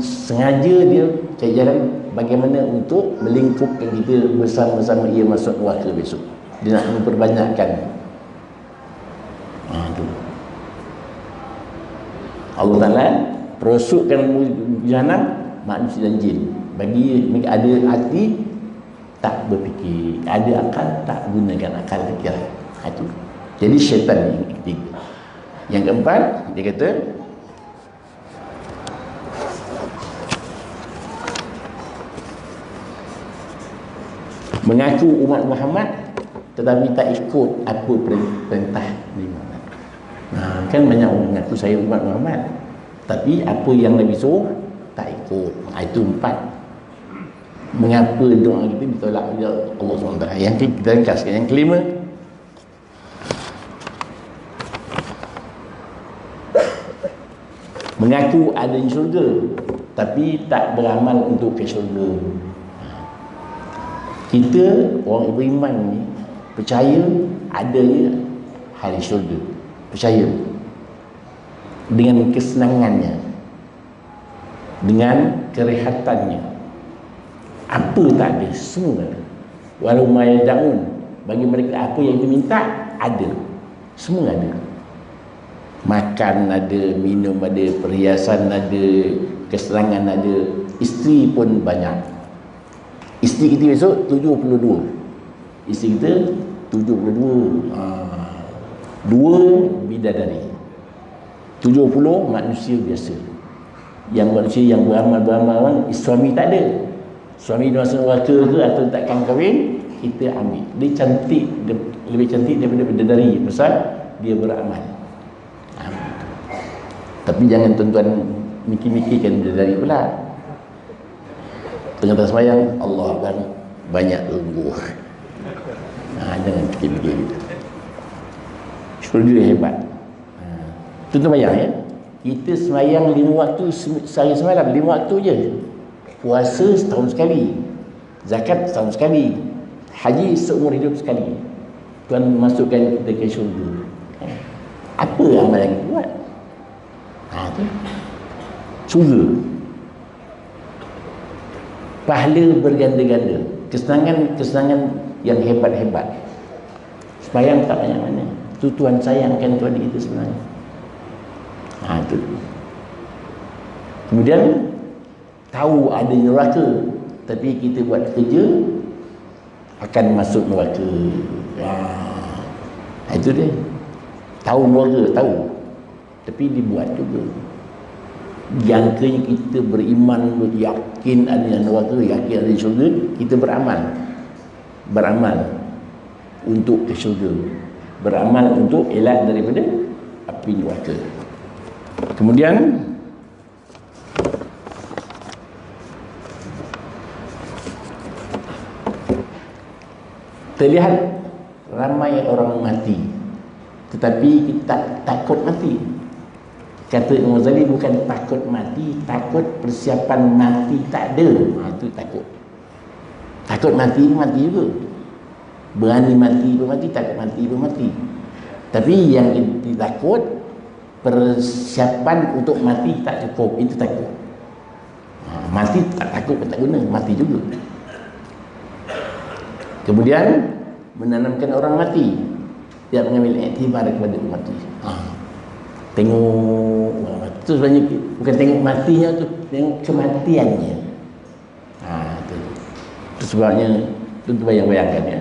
sengaja dia cari jalan bagaimana untuk melingkupkan kita bersama-sama ia masuk neraka besok. Dia nak memperbanyakkan. Allah Ta'ala perosokkan jahanam manusia dan jin. Bagi mereka ada hati, tak berfikir, ada akal, tak gunakan akal fikiran. Itu. Jadi syaitan yang ketiga. Yang keempat, dia kata mengaku umat Muhammad tetapi tak ikut apa perintah Nabi Muhammad. Kan banyak orang mengaku saya umat Muhammad, tapi apa yang Nabi suruh tak ikut. Itu 4. Mengapa doa kita ditolak oleh Allah SWT? Yang kita ringkaskan. Yang kelima, mengaku ada syurga tapi tak beramal untuk ke syurga. Kita orang beriman ni percaya adanya hari syurga, percaya dengan kesenangannya, dengan kerehatannya. Apa tak ada, semua ada. Walau mayada'un, bagi mereka apa yang diminta ada, semua ada. Makan ada, minum ada, perhiasan ada, kesenangan ada, isteri pun banyak. Isteri kita besok 72, isteri kita 72, 2 bidadari, 70 manusia biasa. Yang manusia yang beramal, suami tak ada, suami dia masuk neraka ke atau takkan kahwin, kita ambil. Dia cantik, dia lebih cantik daripada bidadari pasal dia beramal. Tapi jangan tuan-tuan mikir-mikirkan bidadari pula. Tengah-tengah sembahyang, Allah akan banyak tunggu. Jangan fikir-fikir gitu. Syurga hebat. Tuan-tuan bayang ya, kita sembahyang 5 waktu sehari semalam, 5 waktu je. Puasa setahun sekali, zakat setahun sekali, haji seumur hidup sekali. Tuan masukkan kita ke syurga. Apa amal yang kita buat? Tu syurga. Pahala berganda-ganda, kesenangan yang hebat-hebat. Sembahyang tak banyak mana, tu Tuhan sayangkan Tuhan kita sebenarnya. Tu. Kemudian tahu ada neraka, tapi kita buat kerja akan masuk neraka. Itu dia. Tahu neraka, tahu, tapi dibuat juga. Jangkanya kita beriman, yakin ada neraka, yakin ada syurga, kita beramal untuk ke syurga, beramal untuk elak daripada api neraka. Kemudian terlihat ramai orang mati, tetapi kita takut mati. Kata Imam Ghazali, bukan takut mati, takut persiapan mati tak ada. Itu takut. Takut mati pun mati juga. Berani mati pun mati, takut mati pun mati. Tapi yang kita takut, persiapan untuk mati tak cukup, itu takut. Mati tak takut pun tak guna, mati juga. Kemudian menanamkan orang mati, dia mengambil iktibar kepada mati. Tengok tu sebenarnya bukan tengok matinya, tu tengok kematiannya. Itu sebabnya tu bayangkan ya,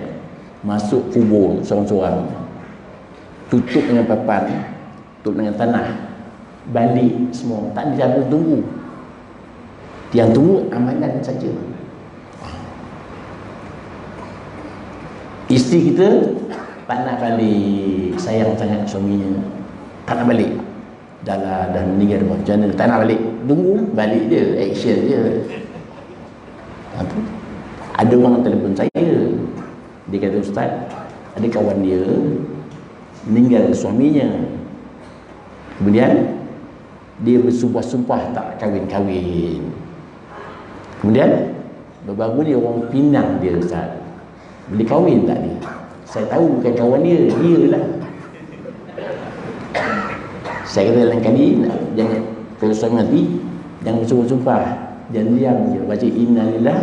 masuk kubur seorang-seorang, tutup dengan papan, tutup dengan tanah, balik semua, tak ada siapa tunggu. Yang tunggu amalan saja. Isteri kita tak nak balik, sayang sangat suaminya, tak nak balik, dah meninggal macam mana, tak nak balik, tunggu balik dia, action dia. Ada orang telefon saya, dia kata, Ustaz, ada kawan dia meninggal suaminya, kemudian dia bersumpah-sumpah tak kahwin-kahwin, kemudian baru-baru ni orang pinang dia, Ustaz, boleh kahwin tak dia? Saya tahu bukan kawan dia lah. Saya kata lain kali, jangan, kalau suami mati, jangan bersumpah-sumpah, jangan diam je, baca inna lillahi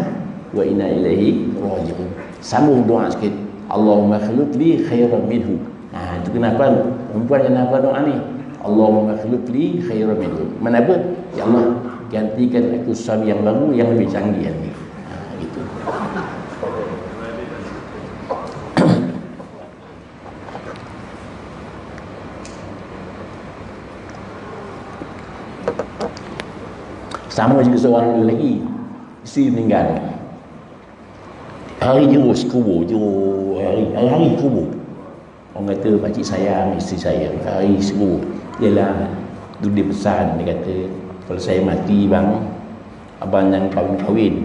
wa inna ilaihi raji'un, sambung doa sikit, Allahumma khluq li khairan minhu. Itu kenapa perempuan kenapa doa ni, Allahumma khluq li khairan minhu, mana apa, ya Allah, gantikan aku suami yang baru yang lebih canggih ni. Gitu. Sama juga seorang lelaki, isteri meninggal, hari jerus kubur, hari kubur. Orang kata, pakcik sayang isteri saya, hari kubur. Yalah, tu dia pesan, dia kata, kalau saya mati bang, abang jangan kahwin-kahwin,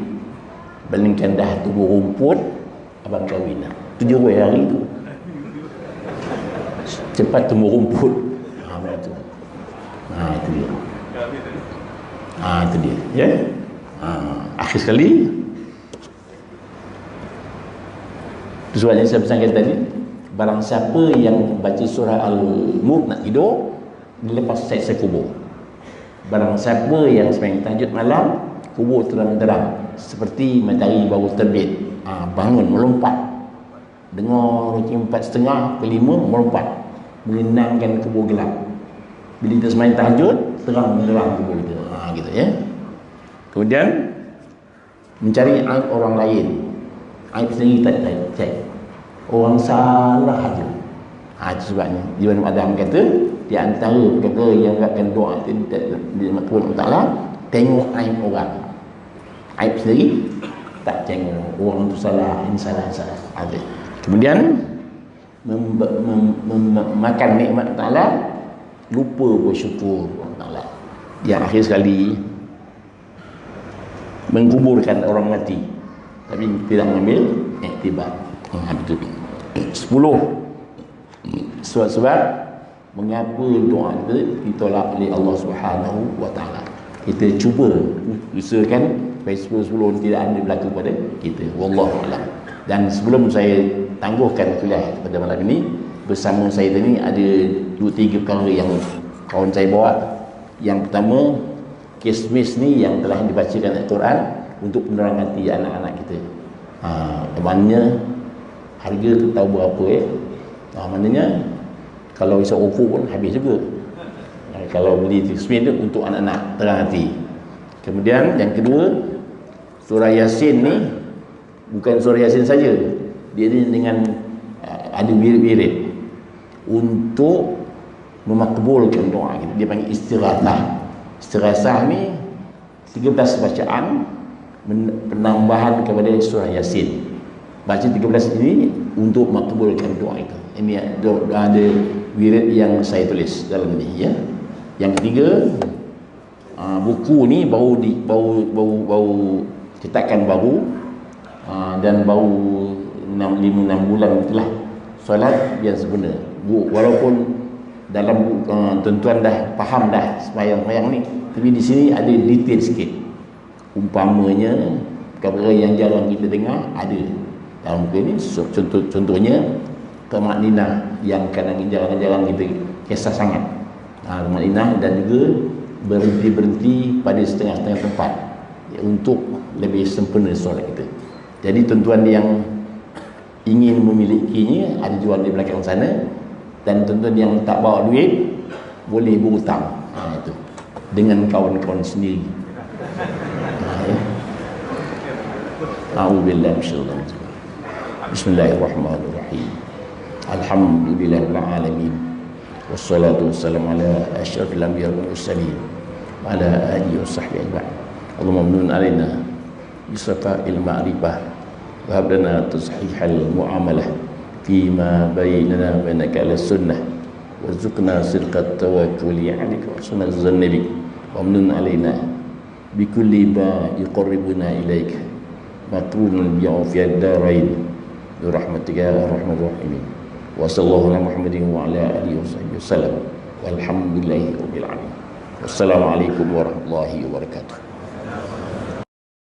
Melainkan dah tumbuh rumput, abang kahwin lah. 7 hari tu. Cepat tumbuh rumput. Itu. Itu dia. Itu dia. Ya. Akhir sekali. Itu sebabnya saya pesankan tadi, barang siapa yang baca surah Al-Mulk nak tidur, lepas saya kubur. Barang siapa yang sembahyang tahajud malam, kubur terang-terang seperti matahari baru terbit. Bangun melompat, dengar roceng 4.30 ke 5 melompat, menenangkan kubur gelap. Bila kita sembahyang tahajud, terang-terang kubur kita. Gitu ya. Kemudian mencari aib orang lain. Aib sendiri tak cek. Orang salah aja. Itu sebabnya Ibn Adam kata, di antara perkara yang akan doa di makbul Allah, tengok aib orang. Aib sendiri tak tengok. Orang tu salah, ini salah. Ada. Kemudian makan nikmat Allah, lupa bersyukur Allah. Yang akhir sekali menguburkan orang mati tapi tidak mengambil iktibar. Betul. 10 sebab mengapa doa kita ditolak oleh Allah Subhanahu wa taala. Kita cuba usahakan supaya 10 tidak ada berlaku pada kita. Wallahu a'lam. Dan sebelum saya tangguhkan kuliah pada malam ini, bersama saya tadi ada 2-3 perkara yang kawan saya bawa. Yang pertama, kismis ni yang telah dibacakan Al-Quran untuk penerangan hati anak-anak kita. Maknanya harga tu tahu berapa maknanya kalau isap rokok pun habis juga. Kalau beli kismis tu untuk anak-anak terang hati. Kemudian yang kedua, surah Yasin ni bukan surah Yasin saja, dia ni dengan ada wirid-wirid untuk memakbulkan doa kita. Dia panggil istighatsah. Istighatsah ni 13 bacaan penambahan kepada surah Yasin. Baca 13 ini untuk makbulkan doa itu. Ini ada wirid yang saya tulis dalam ni ya. Yang ketiga, buku ni baru cetakan baru, dan baru 5-6 bulan itulah. Solat yang sebenar. Walaupun dalam tuan-tuan dah faham dah sembahyang ni, tapi di sini ada detail sikit. Umpamanya perkara yang jarang kita dengar ada dalam buku ini. Contohnya tamakninah yang kadang jarang-jarang kita kisah sangat. Tamakninah dan juga berhenti pada setengah-setengah tempat untuk lebih sempurna solat kita. Jadi tuan-tuan yang ingin memilikinya ada jual di belakang sana, dan tuan-tuan yang tak bawa duit boleh berhutang itu dengan kawan-kawan sendiri. A'udzubillahi minasyaitonir rajim. Bismillahirrahmanirrahim. Alhamdulillahil alamin. Wassalatu wassalamu ala asyrafil anbiya'i wal mursalin wa ala alihi washabbihi ajma'in. Allahumma amnun alaina bisafa'il ma'rifah wa hab lana tashihal muamalah fima bainana wa bainaka ala sunnah warzuqna sidqat tawakkuli 'alaika wa husnal zanni bik wa amnun alaina bikulli ma yuqarribuna ilaika matrunal bi'u fi ad-darain bi rahmatika ya arhamar rahimin. Wa sallallahu ala Muhammadin wa ala alihi wasallam walhamdulillahi rabbil alamin. Wassalamu alaikum warahmatullahi wabarakatuh.